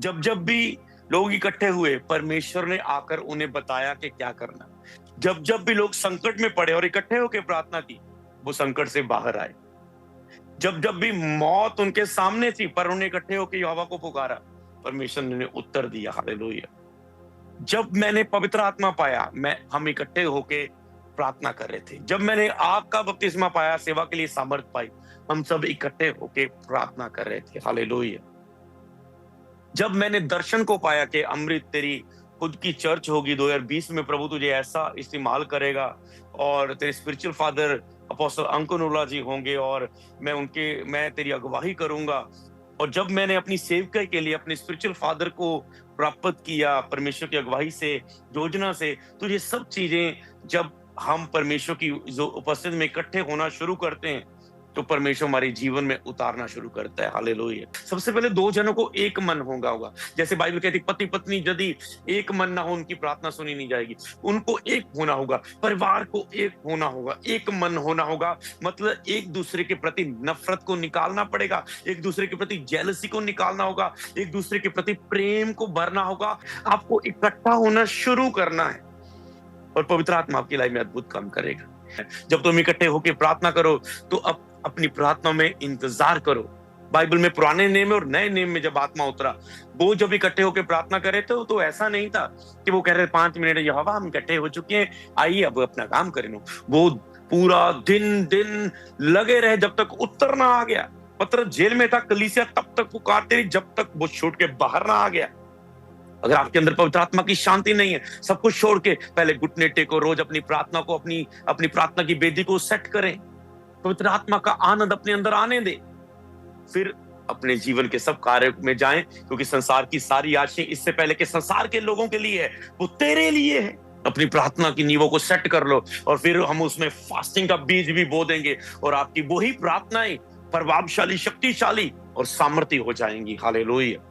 जब जब भी लोग इकट्ठे हुए, परमेश्वर ने आकर उन्हें बताया कि क्या करना। जब जब भी लोग संकट में पड़े और इकट्ठे होकर प्रार्थना की, वो संकट से बाहर आए। जब जब भी मौत उनके सामने थी, पर उन्हें इकट्ठे होकर यहोवा को पुकारा, परमेश्वर ने उन्हें उत्तर दिया। हालेलुया। जब मैंने पवित्र आत्मा पाया, हम इकट्ठे होके प्रार्थना कर रहे थे। जब मैंने आग का बपतिस्मा पाया, सेवा के लिए सामर्थ पाई, हम सब इकट्ठे होके प्रार्थना कर रहे थे। हालेलुया। जब मैंने दर्शन को पाया कि अमृत तेरी खुद की चर्च होगी, 2020 में प्रभु तुझे ऐसा इस्तेमाल करेगा और तेरे स्पिरिचुअल फादर अपोस्टल अंकुनुला जी होंगे और मैं तेरी अगुवाई करूंगा। और जब मैंने अपनी सेवकाई के लिए अपने स्पिरिचुअल फादर को प्राप्त किया परमेश्वर की अगुवाई से, योजना से, तो ये सब चीजें जब हम परमेश्वर की जो उपस्थिति में इकट्ठे होना शुरू करते हैं, तो परमेश्वर हमारे जीवन में उतारना शुरू करता है। हालेलुया। सबसे पहले दो जनों को एक मन होगा। जैसे बाइबल कहती है, पति पत्नी यदि एक मन ना हो, उनकी प्रार्थना सुनी नहीं जाएगी। उनको एक होना होगा, परिवार को एक होना होगा, एक मन होना होगा। मतलब एक दूसरे के प्रति नफरत को निकालना पड़ेगा, एक दूसरे के प्रति जेलसी को निकालना होगा, एक दूसरे के प्रति प्रेम को भरना होगा। आपको इकट्ठा होना शुरू करना है और पवित्र आत्मा आपकी लाइफ में अद्भुत काम करेगा। जब तुम इकट्ठे होकर प्रार्थना करो, तो अपनी प्रार्थना में इंतजार करो। बाइबल में पुराने नेम में और नए नेम में जब आत्मा उतरा, वो जब इकट्ठे होकर प्रार्थना करे थे, तो ऐसा नहीं था कि वो कह रहे 5 मिनट यहोवा हम इकट्ठे हो चुके हैं, आइए अब अपना काम करें। वो पूरा दिन लगे रहे जब तक उत्तर ना आ गया। पतरस जेल में था, कलीसिया तब तक पुकारते रही जब तक वो छूट के बाहर ना आ गया। अगर आपके अंदर पवित्र आत्मा की शांति नहीं है, सब कुछ छोड़ के पहले घुटने टेको, रोज अपनी प्रार्थना को अपनी प्रार्थना की वेदी को सेट करें, पवित्र आत्मा का आनंद अपने अंदर आने दे, फिर अपने जीवन के सब कार्य में जाएं। क्योंकि संसार की सारी आशीष इससे पहले कि संसार के लोगों के लिए है, वो तेरे लिए है। अपनी प्रार्थना की नींवों को सेट कर लो और फिर हम उसमें फास्टिंग का बीज भी बो देंगे और आपकी वही प्रार्थनाएं प्रभावशाली, शक्तिशाली और सामर्थ्य हो जाएंगी। हालेलुया।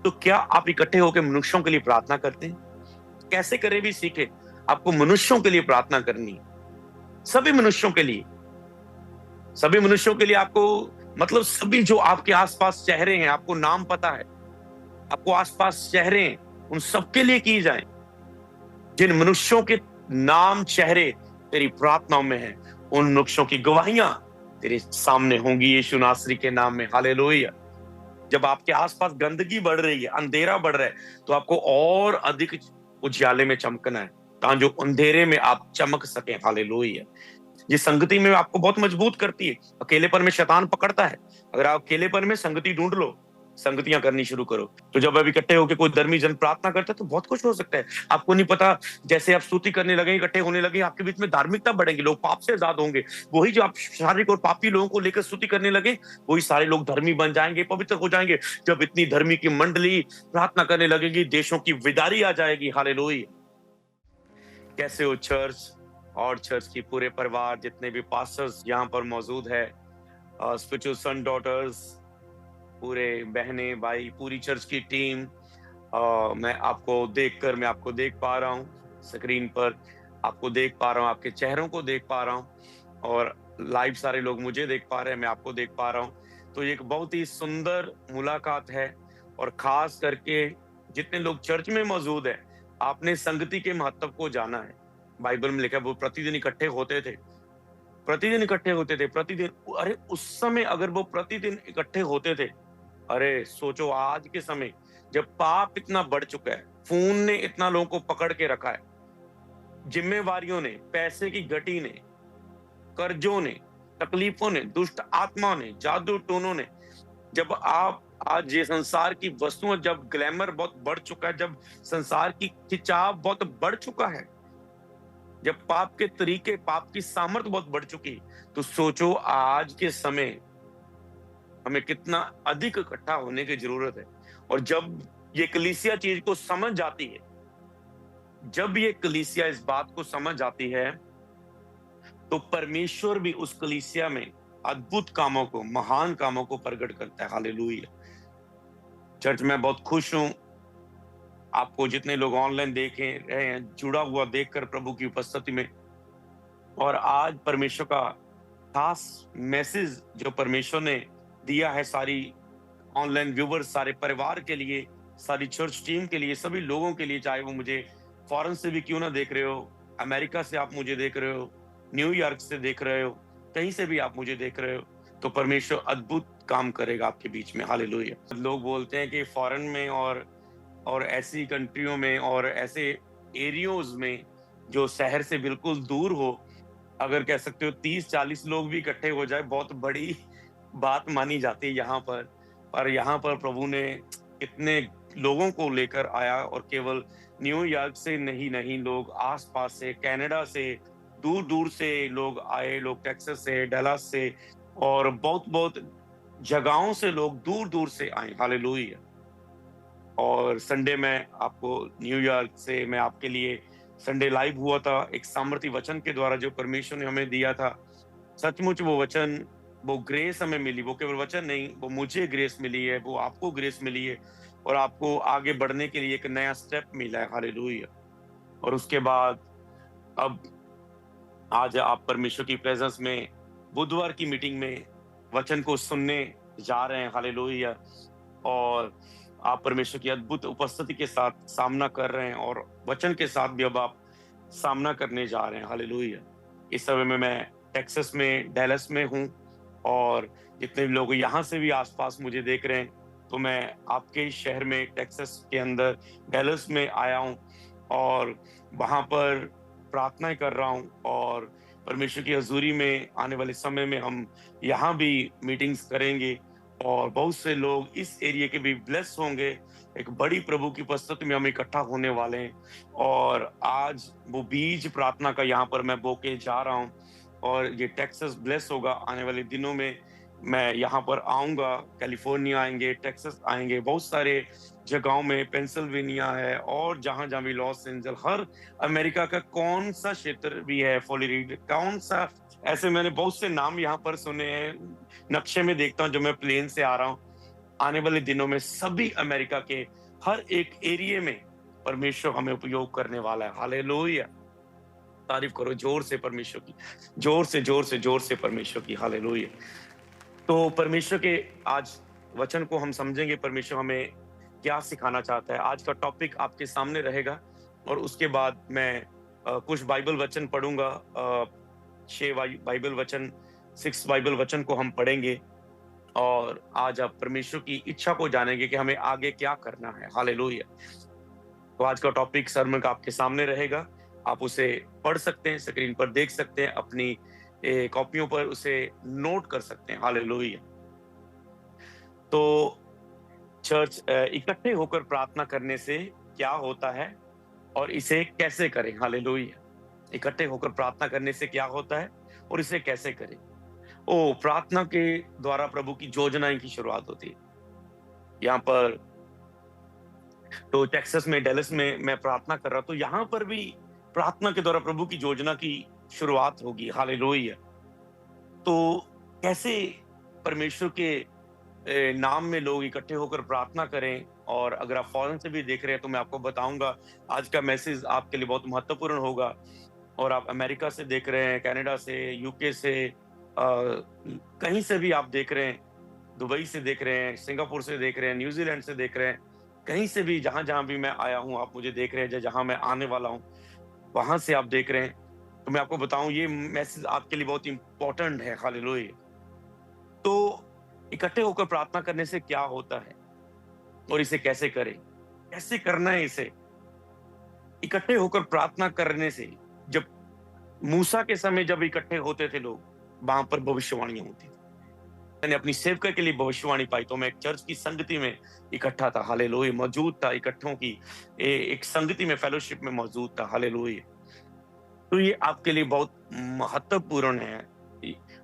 तो क्या आप इकट्ठे होकर मनुष्यों के लिए प्रार्थना करते हैं? कैसे करें भी सीखे। आपको मनुष्यों के लिए प्रार्थना करनी है, सभी मनुष्यों के लिए, सभी मनुष्यों के लिए। आपको मतलब सभी जो आपके आसपास चेहरे हैं, आपको नाम पता है, आपको आसपास चेहरे हैं, उन सबके लिए की जाए। जिन मनुष्यों के नाम चेहरे तेरी प्रार्थनाओं में हैं, उन मनुष्यों की गवाहियां तेरे सामने होंगी यीशु नासरी के नाम में। हालेलुया। जब आपके आसपास गंदगी बढ़ रही है, अंधेरा बढ़ रहा है, तो आपको और अधिक उजाले में चमकना है, ताकि जो अंधेरे में आप चमक सके। हालेलुया। ये संगति में आपको बहुत मजबूत करती है। अकेलेपन में शैतान पकड़ता है। अगर आप अकेलेपन में संगति ढूंढ लो, संगतियां करनी शुरू करो, तो जब आप इकट्ठे होकर कोई धर्मी जन प्रार्थना करते हैं, तो बहुत कुछ हो सकता है। आपको नहीं पता, जैसे आप स्तुति करने लगे, इकट्ठे होने लगे, आपके बीच में धार्मिकता बढ़ेगी, लोग पाप से आजाद होंगे। वही जो आप शारीरिक और पापी लोगों को लेकर स्तुति करने लगे, वही सारे लोग धर्मी बन जाएंगे, पवित्र हो जाएंगे। जब इतनी धर्मी की मंडली प्रार्थना करने लगेगी, देशों की विदारी आ जाएगी। हालेलुया। कैसे हो चर्च और चर्च की पूरे परिवार, जितने भी पास्टर्स यहाँ पर मौजूद है, स्पिरिचुअल सन डॉटर्स, पूरे बहने भाई, पूरी चर्च की टीम, मैं आपको देख पा रहा हूँ स्क्रीन पर, आपको देख पा रहा हूँ, आपके चेहरों को देख पा रहा हूँ और लाइव सारे लोग मुझे देख पा रहे हैं, मैं आपको देख पा रहा हूँ। तो ये एक बहुत ही सुंदर मुलाकात है और खास करके जितने लोग चर्च में मौजूद है, आपने संगति के महत्व को जाना है। बाइबल में लिखा है वो प्रतिदिन इकट्ठे होते थे, प्रतिदिन। अरे उस समय अगर वो प्रतिदिन इकट्ठे होते थे, अरे सोचो आज के समय जब पाप इतना बढ़ चुका है, खून ने इतना लोगों को पकड़ के रखा है, जिम्मेवारियों ने, पैसे की घटी ने, कर्जों ने, तकलीफों ने, दुष्ट आत्माओं ने, जादू टोनों ने, जब आप आज ये संसार की वस्तुओं, जब ग्लैमर बहुत बढ़ चुका है, जब संसार की खिंचाव बहुत बढ़ चुका है, जब पाप के तरीके, पाप की सामर्थ बहुत बढ़ चुकी, तो सोचो आज के समय हमें कितना अधिक इकट्ठा होने की जरूरत है। और जब ये कलीसिया चीज को समझ जाती है, जब ये कलीसिया इस बात को समझ जाती है, तो परमेश्वर भी उस कलीसिया में अद्भुत कामों को, महान कामों को प्रकट करता है। हालेलुया। चर्च में बहुत खुश हूं, आपको जितने लोग ऑनलाइन देखे रहे हैं, जुड़ा हुआ देखकर प्रभु की उपस्थिति में। और आज परमेश्वर का खास मैसेज जो परमेश्वर ने दिया है सारी ऑनलाइन व्यूवर्स, सारे परिवार के लिए, सारी चर्च टीम के लिए, सभी लोगों के लिए, चाहे वो मुझे फॉरेन से भी क्यों ना देख रहे हो, अमेरिका से आप मुझे देख रहे हो, न्यूयॉर्क से देख रहे हो, कहीं से भी आप मुझे देख रहे हो, तो परमेश्वर अद्भुत काम करेगा आपके बीच में। हालेलुया। लोग बोलते हैं कि फॉरेन में और ऐसी कंट्रियों में और ऐसे एरियोज में जो शहर से बिल्कुल दूर हो, अगर कह सकते हो 30-40 लोग भी इकट्ठे हो जाए, बहुत बड़ी बात मानी जाती है यहाँ पर यहाँ पर प्रभु ने इतने लोगों को लेकर आया, और केवल न्यूयॉर्क से नहीं, लोग आसपास से, कनाडा से, दूर दूर से लोग आए, लोग टेक्सास से, डलास से, और बहुत बहुत जगहों से लोग दूर दूर से आए। हालेलुया। और संडे में आपको न्यूयॉर्क से मैं आपके लिए संडे लाइव हुआ था, एक सामर्थी वचन के द्वारा जो परमेश्वर ने हमें दिया था। सचमुच वो वचन, वो ग्रेस हमें मिली, वो केवल वचन नहीं, वो मुझे ग्रेस मिली है, वो आपको ग्रेस मिली है, और आपको आगे बढ़ने के लिए एक नया स्टेप मिला है। हालेलुया। और उसके बाद अब आज आप परमेश्वर की प्रेजेंस में बुधवार की मीटिंग में वचन को सुनने जा रहे हैं। हालेलुया। और आप परमेश्वर की अद्भुत उपस्थिति के साथ सामना कर रहे हैं, और वचन के साथ भी अब आप सामना करने जा रहे हैं। हालेलुया। इस समय में मैं टेक्सास में, डैलस में हूँ, और जितने भी लोग यहाँ से भी आसपास मुझे देख रहे हैं, तो मैं आपके शहर में, टेक्सास के अंदर डैलस में आया हूँ, और वहाँ पर प्रार्थनाएं कर रहा हूँ, और परमेश्वर की हजूरी में आने वाले समय में हम यहाँ भी मीटिंग्स करेंगे, और बहुत से लोग इस एरिया के भी ब्लेस होंगे। एक बड़ी प्रभु की उपस्थिति में हम इकट्ठा होने वाले हैं, और आज वो बीज प्रार्थना का यहाँ पर मैं बो के जा रहा हूँ, और ये टेक्सास ब्लेस होगा। आने वाले दिनों में मैं यहाँ पर आऊँगा, कैलिफोर्निया आएंगे, टेक्सास आएंगे, बहुत सारे जगहों में, पेंसिल्वेनिया है, और जहाँ जहाँ भी, लॉस एंजल, हर अमेरिका का कौन सा क्षेत्र भी है, फ्लोरिडा, कौन सा, ऐसे मैंने बहुत से नाम यहाँ पर सुने हैं, नक्शे में देखता हूँ जो मैं प्लेन से आ रहा हूँ। आने वाले दिनों में सभी अमेरिका के हर एक एरिया में परमेश्वर हमें उपयोग करने वाला है। हालेलुया। तारीफ करो जोर से परमेश्वर की, जोर से परमेश्वर की। हालेलुया। तो परमेश्वर के आज वचन को हम समझेंगे, परमेश्वर हमें क्या सिखाना चाहता है। आज का टॉपिक आपके सामने रहेगा, और उसके बाद मैं कुछ बाइबल वचन पढ़ूंगा। 6 बाइबल वचन, 6 बाइबल वचन को हम पढ़ेंगे, और आज आप परमेश्वर की इच्छा को जानेंगे कि हमें आगे क्या करना है। हालेलुया। तो आज का टॉपिक सर्मन का आपके सामने रहेगा, आप उसे पढ़ सकते हैं, स्क्रीन पर देख सकते हैं, अपनी कॉपियों पर उसे नोट कर सकते हैं। हालेलुया। तो चर्च, इकट्ठे होकर प्रार्थना करने से क्या होता है और इसे कैसे करें। हालेलुया। इकट्ठे होकर प्रार्थना करने से क्या होता है और इसे कैसे करें। प्रार्थना के द्वारा प्रभु की योजनाएं की शुरुआत होती है। यहाँ पर तो टेक्सास में, डैलस में मैं प्रार्थना कर रहा, तो यहाँ पर भी प्रार्थना के द्वारा प्रभु की योजना की शुरुआत होगी। हालेलुया। तो कैसे परमेश्वर के नाम में लोग इकट्ठे होकर प्रार्थना करें, और अगर आप फॉरेन से भी देख रहे हैं तो मैं आपको बताऊंगा, आज का मैसेज आपके लिए बहुत महत्वपूर्ण होगा। और आप अमेरिका से देख रहे हैं, कनाडा से, यूके से, कहीं से भी आप देख रहे हैं, दुबई से देख रहे हैं, सिंगापुर से देख रहे हैं, न्यूजीलैंड से देख रहे हैं, कहीं से भी, जहां जहां भी मैं आया हूं आप मुझे देख रहे हैं, जहां मैं आने वाला हूं वहां से आप देख रहे हैं, तो मैं आपको बताऊं ये मैसेज आपके लिए बहुत इंपॉर्टेंट है। हालेलुया। तो इकट्ठे होकर प्रार्थना करने से क्या होता है और इसे कैसे करें, कैसे करना है इसे। इकट्ठे होकर प्रार्थना करने से, जब मूसा के समय जब इकट्ठे होते थे लोग, वहां पर भविष्यवाणियां होती थी। मैंने अपनी सेवका के लिए भविष्यवाणी पाई, तो मैं एक चर्च की संगति में इकट्ठा था। हालेलुया। मौजूद था, इकट्ठों की एक संगति में, फेलोशिप में मौजूद था। हालेलुया। तो ये आपके लिए बहुत महत्वपूर्ण है।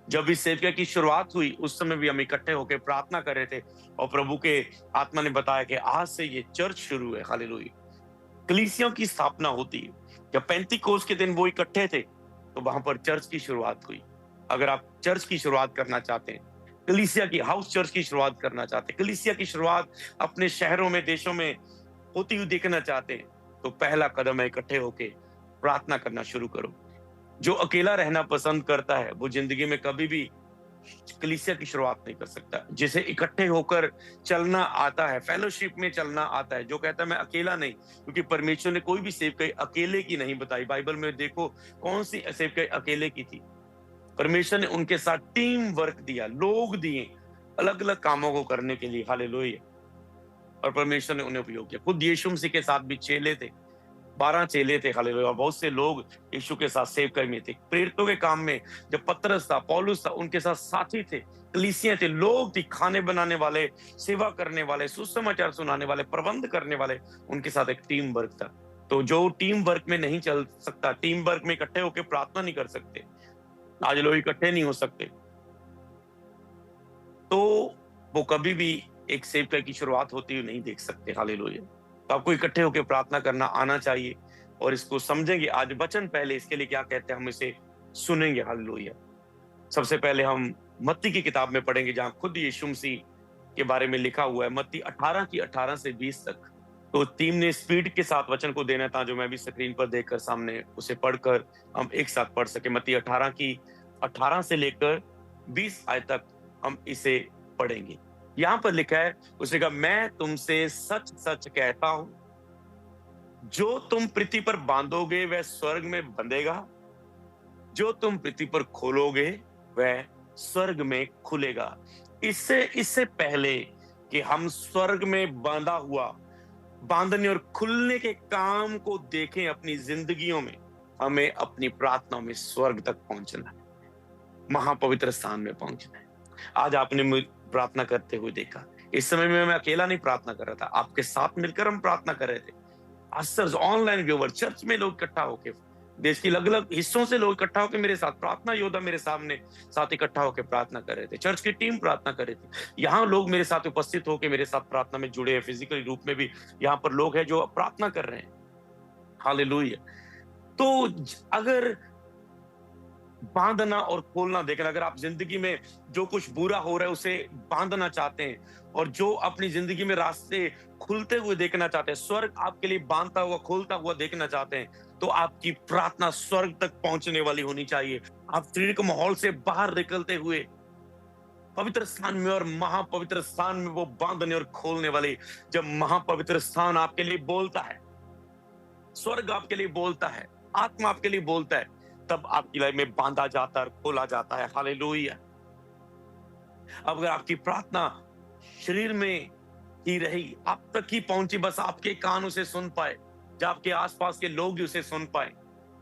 जब इस सेवका की शुरुआत हुई उस समय भी हम इकट्ठे होकर प्रार्थना कर रहे थे, और प्रभु के आत्मा ने बताया कि आज से ये चर्च शुरू है। हालेलुया। कलीसियों की स्थापना होती है। जब पेंतीकोस्त के दिन वो इकट्ठे थे तो वहां पर चर्च की शुरुआत हुई। अगर आप चर्च की शुरुआत करना चाहते हैं, कलीसिया की, हाउस चर्च की शुरुआत करना चाहते हैं, कलीसिया की शुरुआत अपने शहरों में, देशों में होती हुई देखना चाहते हैं, तो पहला कदम है इकट्ठे होके प्रार्थना करना शुरू करो। जो अकेला रहना पसंद करता है वो जिंदगी में कभी भी कलीसिया की शुरुआत नहीं कर सकता। जिसे इकट्ठे होकर चलना आता है, फेलोशिप में चलना आता है, जो कहता है मैं अकेला नहीं, क्योंकि परमेश्वर ने कोई भी सेवकाई अकेले की नहीं बताई। बाइबल में देखो कौन सी सेवकाई अकेले की थी। परमेश्वर ने उनके साथ टीम वर्क दिया, लोग दिए अलग अलग कामों को करने के लिए। हालेलुया। और परमेश्वर ने उन्हें उपयोग किया। खुद यीशु मसीह के साथ भी चेले थे, 12 चेले थे। हालेलुया। बहुत से लोग यीशु के साथ सेवकाई में थे। प्रेरितों के काम में जब पतरस था, पौलुस था, उनके साथ साथी थे, कलीसियां थे, लोग थे, खाने बनाने वाले, सेवा करने वाले, सुसमाचार सुनाने वाले, प्रबंध करने वाले। उनके साथ एक टीम वर्क था। तो जो टीम वर्क में नहीं चल सकता, टीम वर्क में इकट्ठे होकर प्रार्थना नहीं कर सकते, आज लोग इकट्ठे नहीं हो सकते, तो वो कभी भी एक सेवकाई की शुरुआत होती हुई नहीं देख सकते। हालेलुया। तो आपको इकट्ठे होकर प्रार्थना करना आना चाहिए और इसको समझेंगे। आज वचन पहले इसके लिए क्या कहते हैं हम इसे सुनेंगे। हालेलुया। सबसे पहले हम मत्ती की किताब में पढ़ेंगे, जहां खुद यीशु मसीह के बारे में लिखा हुआ है। मत्ती 18 की 18 से 20 तक। तो टीम ने स्पीड के साथ वचन को देना था, जो मैं भी स्क्रीन पर देखकर सामने उसे पढ़कर हम एक साथ पढ़ सके। मत्ती 18 की 18 से लेकर 20 आयत तक हम इसे पढ़ेंगे। यहां पर लिखा है, उसने कहा मैं तुमसे सच सच कहता हूं, जो तुम पृथ्वी पर बांधोगे वह स्वर्ग में बंधेगा, जो तुम पृथ्वी पर खोलोगे वह स्वर्ग में खुलेगा। इससे पहले कि हम स्वर्ग में बांधा हुआ बांधने और खुलने के काम को देखें अपनी जिंदगियों में, हमें अपनी प्रार्थना में स्वर्ग तक पहुंचना है, महापवित्र स्थान में पहुंचना है। आज आपने प्रार्थना करते हुए देखा। इस समय में मैं अकेला नहीं प्रार्थना कर रहा था, आपके साथ मिलकर हम प्रार्थना कर रहे थे। पास्टर्स, ऑनलाइन व्यूअर, चर्च में लोग इकट्ठा होकर, देश के अलग अलग हिस्सों से लोग इकट्ठा होकर मेरे साथ, प्रार्थना योद्धा मेरे सामने साथ इकट्ठा होकर प्रार्थना कर रहे थे। चर्च की टीम प्रार्थना कर रही थी। यहाँ लोग मेरे साथ उपस्थित होकर मेरे साथ प्रार्थना में जुड़े हैं। फिजिकली रूप में भी यहाँ पर लोग हैं जो प्रार्थना कर रहे हैं। हालेलुया। तो अगर बांधना और खोलना देखना, अगर आप जिंदगी में जो कुछ बुरा हो रहा है उसे बांधना चाहते हैं और जो अपनी जिंदगी में रास्ते खुलते हुए देखना चाहते हैं, स्वर्ग आपके लिए बांधता हुआ खोलता हुआ देखना चाहते हैं, तो आपकी प्रार्थना स्वर्ग तक पहुंचने वाली होनी चाहिए। आप शारीरिक माहौल से बाहर निकलते हुए पवित्र स्थान में और महापवित्र स्थान में वो बांधने और खोलने वाले, जब महापवित्र स्थान आपके लिए बोलता है, स्वर्ग आपके लिए बोलता है, आत्मा आपके लिए बोलता है, तब आपकी लाइफ में बांधा जाता है, खोला जाता है। हालेलुया। अब अगर आपकी प्रार्थना शरीर में ही रही, आप तक ही पहुंची, बस आपके कान उसे सुन पाए, जब आपके आसपास के लोग ही उसे सुन पाए,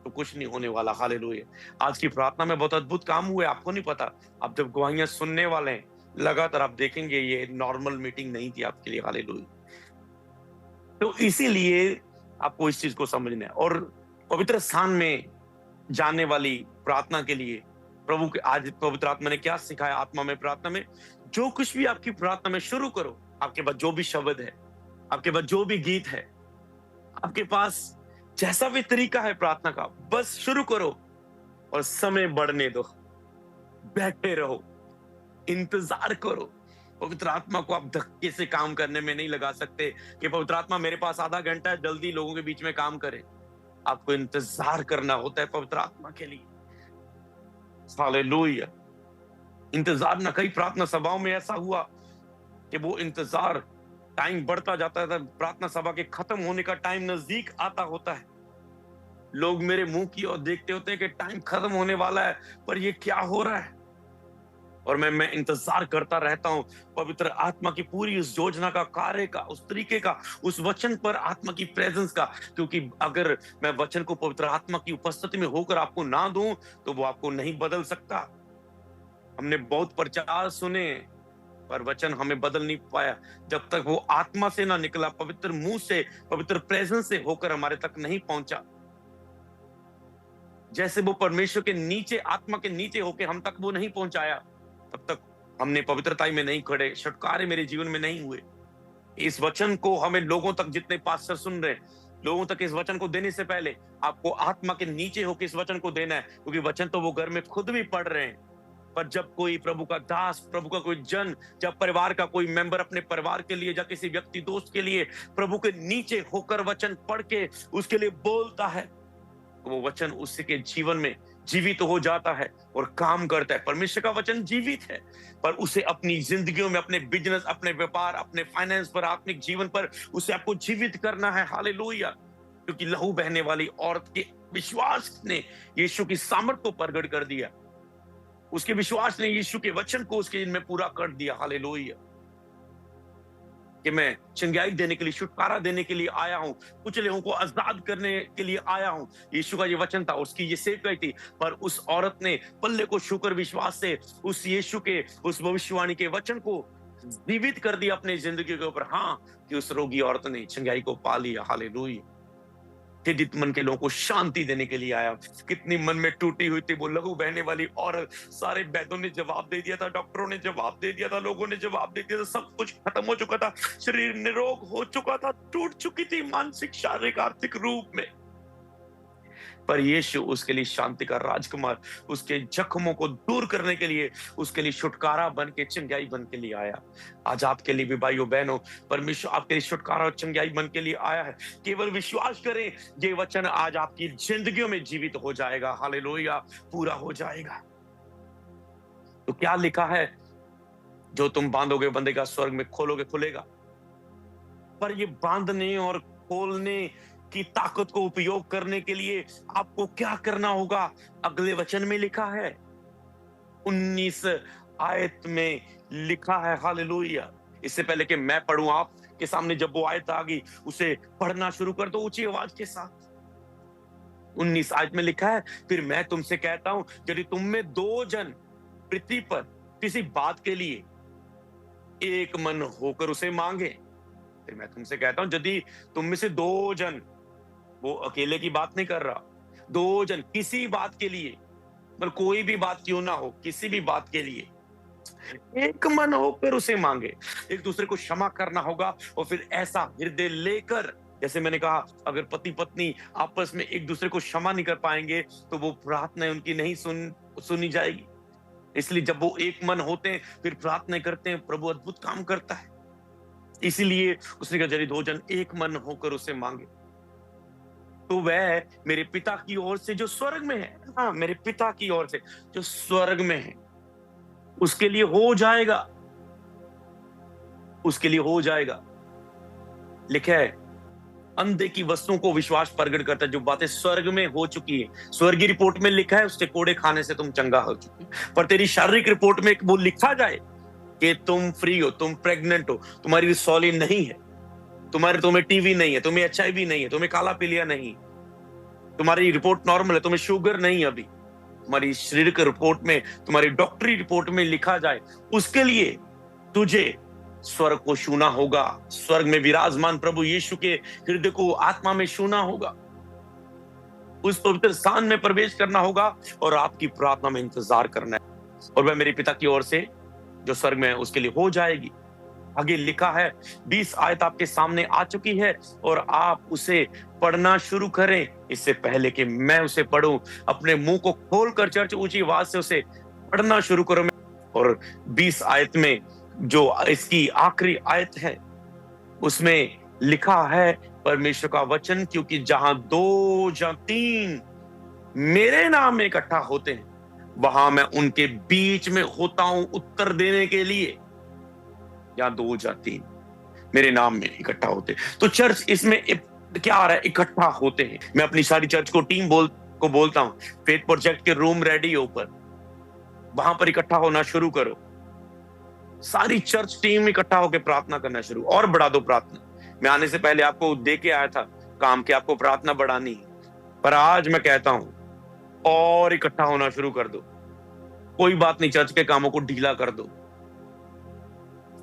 तो कुछ नहीं होने वाला। हालेलुया। आज की प्रार्थना में बहुत अद्भुत काम हुए, आपको नहीं पता। आप जब गवाहियां सुनने वाले हैं लगातार, आप देखेंगे ये नॉर्मल मीटिंग नहीं थी आपके लिए। हालेलुया। तो इसीलिए आपको इस चीज को समझना है। और पवित्र स्थान में जानने वाली प्रार्थना के लिए प्रभु के आज पवित्र आत्मा ने क्या सिखाया। आत्मा में प्रार्थना में जो कुछ भी आपकी प्रार्थना में शुरू करो, आपके पास जो भी शब्द है, आपके पास जो भी गीत है, आपके पास जैसा भी तरीका है प्रार्थना का, बस शुरू करो और समय बढ़ने दो, बैठे रहो, इंतजार करो। पवित्र आत्मा को आप धक्के से काम करने में नहीं लगा सकते कि पवित्र आत्मा मेरे पास आधा घंटा है, जल्दी लोगों के बीच में काम करे। आपको इंतजार करना होता है पवित्र आत्मा के लिए। हालेलुया। इंतजार ना, कई प्रार्थना सभाओं में ऐसा हुआ कि वो इंतजार टाइम बढ़ता जाता है, प्रार्थना सभा के खत्म होने का टाइम नजदीक आता होता है, लोग मेरे मुंह की ओर देखते होते हैं कि टाइम खत्म होने वाला है, पर ये क्या हो रहा है। और मैं इंतजार करता रहता हूं पवित्र आत्मा की पूरी उस योजना का, कार्य का, उस तरीके का, उस वचन पर आत्मा की प्रेजेंस का। क्योंकि अगर मैं वचन को पवित्र आत्मा की उपस्थिति में होकर आपको ना दूं, तो वो आपको नहीं बदल सकता। हमने बहुत प्रचार सुने, पर वचन हमें बदल नहीं पाया जब तक वो आत्मा से ना निकला, पवित्र मुंह से, पवित्र प्रेजेंस से होकर हमारे तक नहीं पहुंचा। जैसे वो परमेश्वर के नीचे, आत्मा के नीचे होकर हम तक वो नहीं पहुंचाया, तब तक हमने पवित्रता में नहीं खड़े, छुटकारे मेरे जीवन में नहीं हुए। इस वचन को हमें लोगों तक, जितने पास्टर सुन रहे, लोगों तक इस वचन को देने से पहले आपको आत्मा के नीचे होकर इस वचन को देना है। क्योंकि वचन तो वो घर में खुद भी पढ़ रहे हैं, पर जब कोई प्रभु का दास, प्रभु का कोई जन, जब परिवार का कोई मेंबर अपने परिवार के लिए या किसी व्यक्ति दोस्त के लिए प्रभु के नीचे होकर वचन पढ़ के उसके लिए बोलता है, वो वचन उसके जीवन में जीवित हो जाता है और काम करता है। परमेश्वर का वचन जीवित है, पर उसे अपनी जिंदगियों में, अपने बिजनेस, अपने व्यापार, अपने फाइनेंस पर, आत्मिक जीवन पर उसे आपको जीवित करना है। हालेलुया। क्योंकि लहू बहने वाली औरत के विश्वास ने यीशु की सामर्थ को प्रकट कर दिया। उसके विश्वास ने यीशु के वचन को उसके दिन में पूरा कर दिया। हालेलुया। कि मैं चंगाई देने के लिए, छुटकारा देने के लिए आया हूं, कुछ लोगों को आजाद करने के लिए आया हूं। यीशु का ये वचन था, उसकी ये सेवकाई थी। पर उस औरत ने पल्ले को छूकर विश्वास से उस यीशु के, उस भविष्यवाणी के वचन को जीवित कर दिया अपनी जिंदगी के ऊपर। हाँ, कि उस रोगी औरत ने चंगाई को पा लिया। हालेलुया। पीड़ित मन के लोगों को शांति देने के लिए आया। कितनी मन में टूटी हुई थी वो लहू बहने वाली औरत। सारे वैद्यों ने जवाब दे दिया था, डॉक्टरों ने जवाब दे दिया था, लोगों ने जवाब दे दिया था, सब कुछ खत्म हो चुका था, शरीर निरोग हो चुका था, टूट चुकी थी मानसिक, शारीरिक, आर्थिक रूप में। पर यीशु उसके लिए शांति का राजकुमार, उसके जख्मों को दूर करने के लिए, उसके लिए छुटकारा बन के, चंगाई बन के लिए आया। आज आपके लिए भी भाइयों बहनों, परमेश्वर आपके लिए छुटकारा और चंगाई बन के लिए आया है। केवल विश्वास करें, ये वचन आज आपकी जिंदगियों में जीवित हो जाएगा। हालेलुया, पूरा हो जाएगा। तो क्या लिखा है? जो तुम बांधोगे बंधेगा, स्वर्ग में खोलोगे खुलेगा। पर ये बांधने और खोलने की ताकत को उपयोग करने के लिए आपको क्या करना होगा? अगले वचन में लिखा है, 19 आयत में लिखा है। हालेलुया। इससे पहले कि मैं पढ़ूं आपके सामने, जब वो आयत आ गई, उसे पढ़ना शुरू कर दो ऊंची आवाज के साथ। 19 आयत में लिखा है, फिर मैं तुमसे कहता हूं, यदि तुम में 2 जन पृथ्वी पर किसी बात के लिए एक मन होकर उसे मांगे, फिर मैं तुमसे कहता हूं, यदि तुम में से 2 जन, वो अकेले की बात नहीं कर रहा, 2 जन किसी बात के लिए, मतलब कोई भी बात क्यों ना हो, किसी भी बात के लिए एक मन होकर उसे मांगे। एक दूसरे को क्षमा करना होगा और फिर ऐसा हृदय लेकर, जैसे मैंने कहा, अगर पति पत्नी आपस में एक दूसरे को क्षमा नहीं कर पाएंगे तो वो प्रार्थना उनकी नहीं सुनी जाएगी। इसलिए जब वो एक मन होते हैं, फिर प्रार्थना करते हैं, प्रभु अद्भुत काम करता है। इसीलिए उसने कहा, यदि 2 जन एक मन होकर उसे मांगे तो वह मेरे पिता की ओर से जो स्वर्ग में है, हाँ, मेरे पिता की ओर से जो स्वर्ग में है, उसके लिए हो जाएगा। उसके लिए हो जाएगा। लिखा है, अंधे की वस्तुओं को विश्वास प्रकट करता है, जो बातें स्वर्ग में हो चुकी है। स्वर्गीय रिपोर्ट में लिखा है, उसके कोड़े खाने से तुम चंगा हो चुके, पर तेरी शारीरिक रिपोर्ट में वो लिखा जाए कि तुम फ्री हो, तुम प्रेग्नेंट हो, तुम्हारी रिसोली नहीं है, तुम्हें टीवी नहीं है, तुम्हें HIV नहीं है, तुम्हें काला पीलिया नहीं, तुम्हारी रिपोर्ट नॉर्मल है, तुम्हें शुगर नहीं अभी, तुम्हारी शारीरिक रिपोर्ट में, तुम्हारी डॉक्टरी रिपोर्ट में लिखा जाए, उसके लिए तुझे स्वर्ग को छूना होगा। स्वर्ग में विराजमान प्रभु यीशु के हृदय को आत्मा में छूना होगा, उस पवित्र स्थान में प्रवेश करना होगा और आपकी प्रार्थना में इंतजार करना है, और वह मेरे पिता की ओर से जो स्वर्ग में है उसके लिए हो जाएगी। आगे लिखा है, 20 आयत आपके सामने आ चुकी है और आप उसे पढ़ना शुरू करें। इससे पहले कि मैं उसे पढ़ूं, अपने मुंह को खोलकर चर्च ऊंची आवाज से उसे पढ़ना शुरू करो। और 20 आयत में जो इसकी आखिरी आयत है, उसमें लिखा है परमेश्वर का वचन, क्योंकि जहां 2 या 3 मेरे नाम में इकट्ठा होते हैं, वहां मैं उनके बीच में होता हूं उत्तर देने के लिए। या 2 या 3 मेरे नाम में इकट्ठा होते। तो चर्च इसमें क्या आ रहा है? इकट्ठा होते हैं। मैं अपनी सारी चर्च को टीम को बोलता हूं, फेथ प्रोजेक्ट के रूम रेडी ऊपर, वहां पर इकट्ठा होना शुरू करो। सारी चर्च टीम इकट्ठा होकर प्रार्थना करना शुरू, और बढ़ा दो प्रार्थना। मैं आने से पहले आपको दे के आया था काम के, आपको प्रार्थना बढ़ानी है, पर आज मैं कहता हूं और इकट्ठा होना शुरू कर दो। कोई बात नहीं, चर्च के कामों को ढीला कर दो।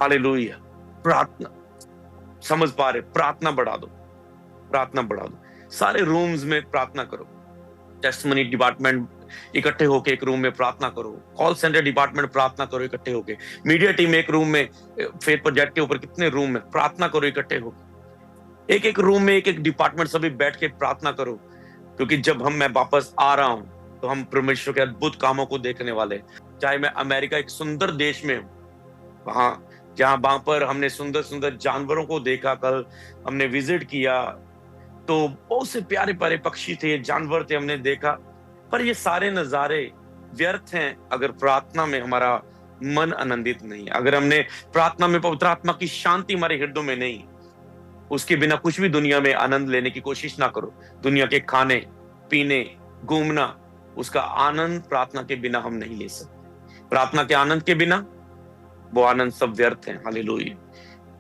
हालेलुया। प्रार्थना, समझ पा रहे, प्रार्थना बढ़ा दो, प्रार्थना बढ़ा दो। सारे रूम्स में प्रार्थना करो। टेस्टमनी डिपार्टमेंट इकट्ठे होके एक रूम में प्रार्थना करो, कॉल सेंटर डिपार्टमेंट प्रार्थना करो इकट्ठे होके, मीडिया टीम एक रूम में, फेथ प्रोजेक्ट के ऊपर कितने रूम में प्रार्थना करो इकट्ठे होके। एक रूम में एक डिपार्टमेंट सभी बैठ के प्रार्थना करो, क्योंकि जब मैं वापस आ रहा हूं तो हम परमेश्वर के अद्भुत कामों को देखने वाले हैं। चाहे मैं अमेरिका, एक सुंदर देश में हूं, वहां पर हमने सुंदर सुंदर जानवरों को देखा। कल हमने विजिट किया तो बहुत से प्यारे प्यारे पक्षी थे, जानवर थे, हमने देखा। पर ये सारे नजारे व्यर्थ हैं अगर प्रार्थना में हमारा मन आनंदित नहीं, अगर हमने प्रार्थना में पवित्र आत्मा की शांति हमारे हृदय में नहीं। उसके बिना कुछ भी दुनिया में आनंद लेने की कोशिश ना करो। दुनिया के खाने पीने घूमना, उसका आनंद प्रार्थना के बिना हम नहीं ले सकते। प्रार्थना के आनंद के बिना वो आनंद सब व्यर्थ है। हालेलुया।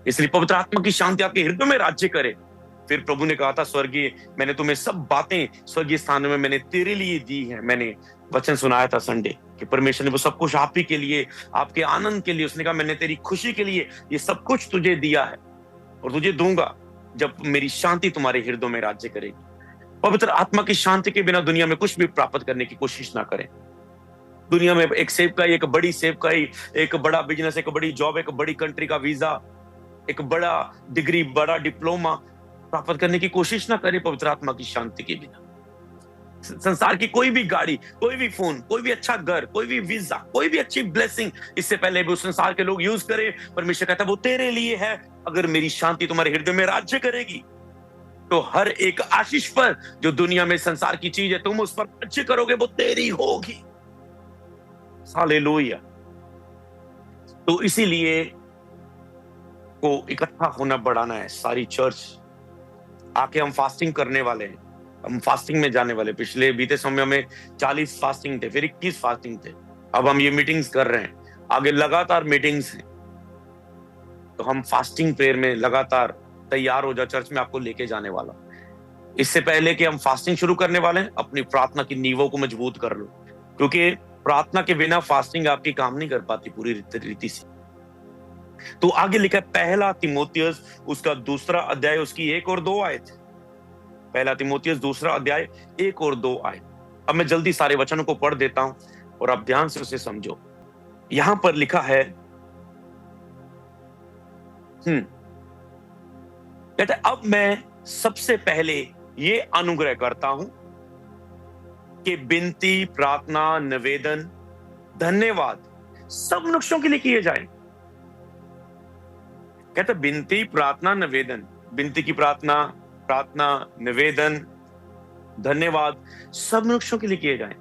इसलिए पवित्र आत्मा की शांति आपके हृदय में राज्य करे। फिर प्रभु ने कहा था, स्वर्गीय, मैंने तुम्हें सब बातें स्वर्गीय स्थान में मैंने तेरे लिए दी है। मैंने वचन सुनाया था संडे कि परमेश्वर ने वो सब कुछ आप ही के लिए, आपके आनंद के लिए, उसने कहा मैंने तेरी खुशी के लिए ये सब कुछ तुझे दिया है और तुझे दूंगा जब मेरी शांति तुम्हारे हृदय में राज्य करेगी। पवित्र आत्मा की शांति के बिना दुनिया में कुछ भी प्राप्त करने की कोशिश ना करें। दुनिया में एक सेवकाई, एक बड़ी सेवकाई, एक बड़ा बिजनेस, एक बड़ी जॉब, एक बड़ी कंट्री का वीजा, एक बड़ा डिग्री, बड़ा डिप्लोमा प्राप्त करने की कोशिश ना करें पवित्र आत्मा की शांति के बिना। संसार की कोई भी गाड़ी, कोई भी फोन, कोई भी अच्छा घर, कोई भी वीजा, कोई भी अच्छी ब्लेसिंग इससे पहले भी उस संसार के लोग यूज करें, परमेश्वर कहता है वो तेरे लिए है। अगर मेरी शांति तुम्हारे हृदय में राज्य करेगी तो हर एक आशीष पर जो दुनिया में संसार की चीज है तुम उस पर राज्य करोगे, वो तेरी होगी। हालेलुया। तो इसीलिए को इकट्ठा होना बढ़ाना है। सारी चर्च आके हम फास्टिंग करने वाले हैं, हम फास्टिंग में जाने वाले। पिछले बीते समय में 40 फास्टिंग थे, फिर 21 फास्टिंग थे। अब हम ये मीटिंग्स कर रहे हैं, आगे लगातार मीटिंग्स हैं। तो हम फास्टिंग प्रेयर में लगातार तैयार हो जाओ। चर्च में आपको लेके जाने वाला। इससे पहले कि हम फास्टिंग शुरू करने वाले हैं, अपनी प्रार्थना की नींवों को मजबूत कर लो, क्योंकि प्रार्थना के बिना फास्टिंग आपकी काम नहीं कर पाती पूरी रीति से। तो आगे लिखा है पहला तिमोथियस उसका 2 अध्याय उसकी 1 और 2 आयत। पहला तिमोथियस 2 अध्याय 1 और 2 आयत। अब मैं जल्दी सारे वचनों को पढ़ देता हूं और आप ध्यान से उसे समझो। यहां पर लिखा है, कहते अब मैं सबसे पहले ये अनुग्रह करता हूं कि विनती, प्रार्थना, निवेदन, धन्यवाद सब मनुष्यों के लिए किए जाए। कहते विनती, प्रार्थना, निवेदन, विनती की प्रार्थना, प्रार्थना, निवेदन, धन्यवाद सब मनुष्यों के लिए किए जाए।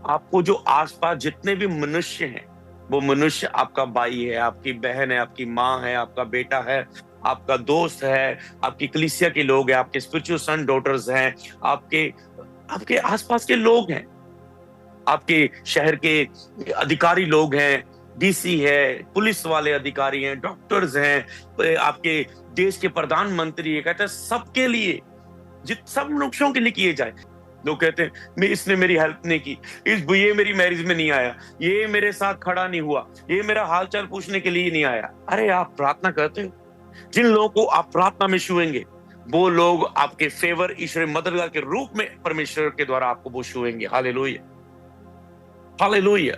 आपको जो आसपास जितने भी मनुष्य हैं, वो मनुष्य आपका भाई है, आपकी बहन है, आपकी माँ है, आपका बेटा है, आपका दोस्त है, आपकी कलीसिया के लोग हैं, आपके स्पिरिचुअल सन डॉटर्स हैं, आपके आसपास के लोग हैं, आपके शहर के अधिकारी लोग हैं, डीसी है, पुलिस वाले अधिकारी हैं, डॉक्टर्स हैं, आपके देश के प्रधानमंत्री है। कहते हैं सबके लिए, सब मनुष्यों के लिए किए जाए। लोग कहते हैं इसने मेरी हेल्प नहीं की, ये मेरी मैरिज में नहीं आया, ये मेरे साथ खड़ा नहीं हुआ, ये मेरा हालचाल पूछने के लिए नहीं आया। अरे आप प्रार्थना करते हो, जिन लोगों को आप प्रार्थना में छुएंगे वो लोग आपके फेवर ईश्वर मददगार के रूप में परमेश्वर के द्वारा आपको वो छुएंगे। Hallelujah, hallelujah.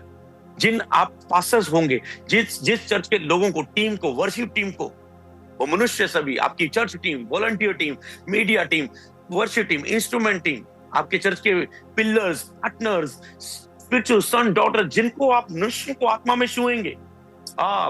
जिन आप पास्टर्स होंगे, जिस चर्च के लोगों को, टीम को, वर्शिप टीम को, वो मनुष्य सभी, आपकी church team, volunteer team, media team, worship team, instrument team, आपके चर्च के pillars, partners, spiritual son daughter, जिनको आप मनुष्य को आत्मा में छुएंगे,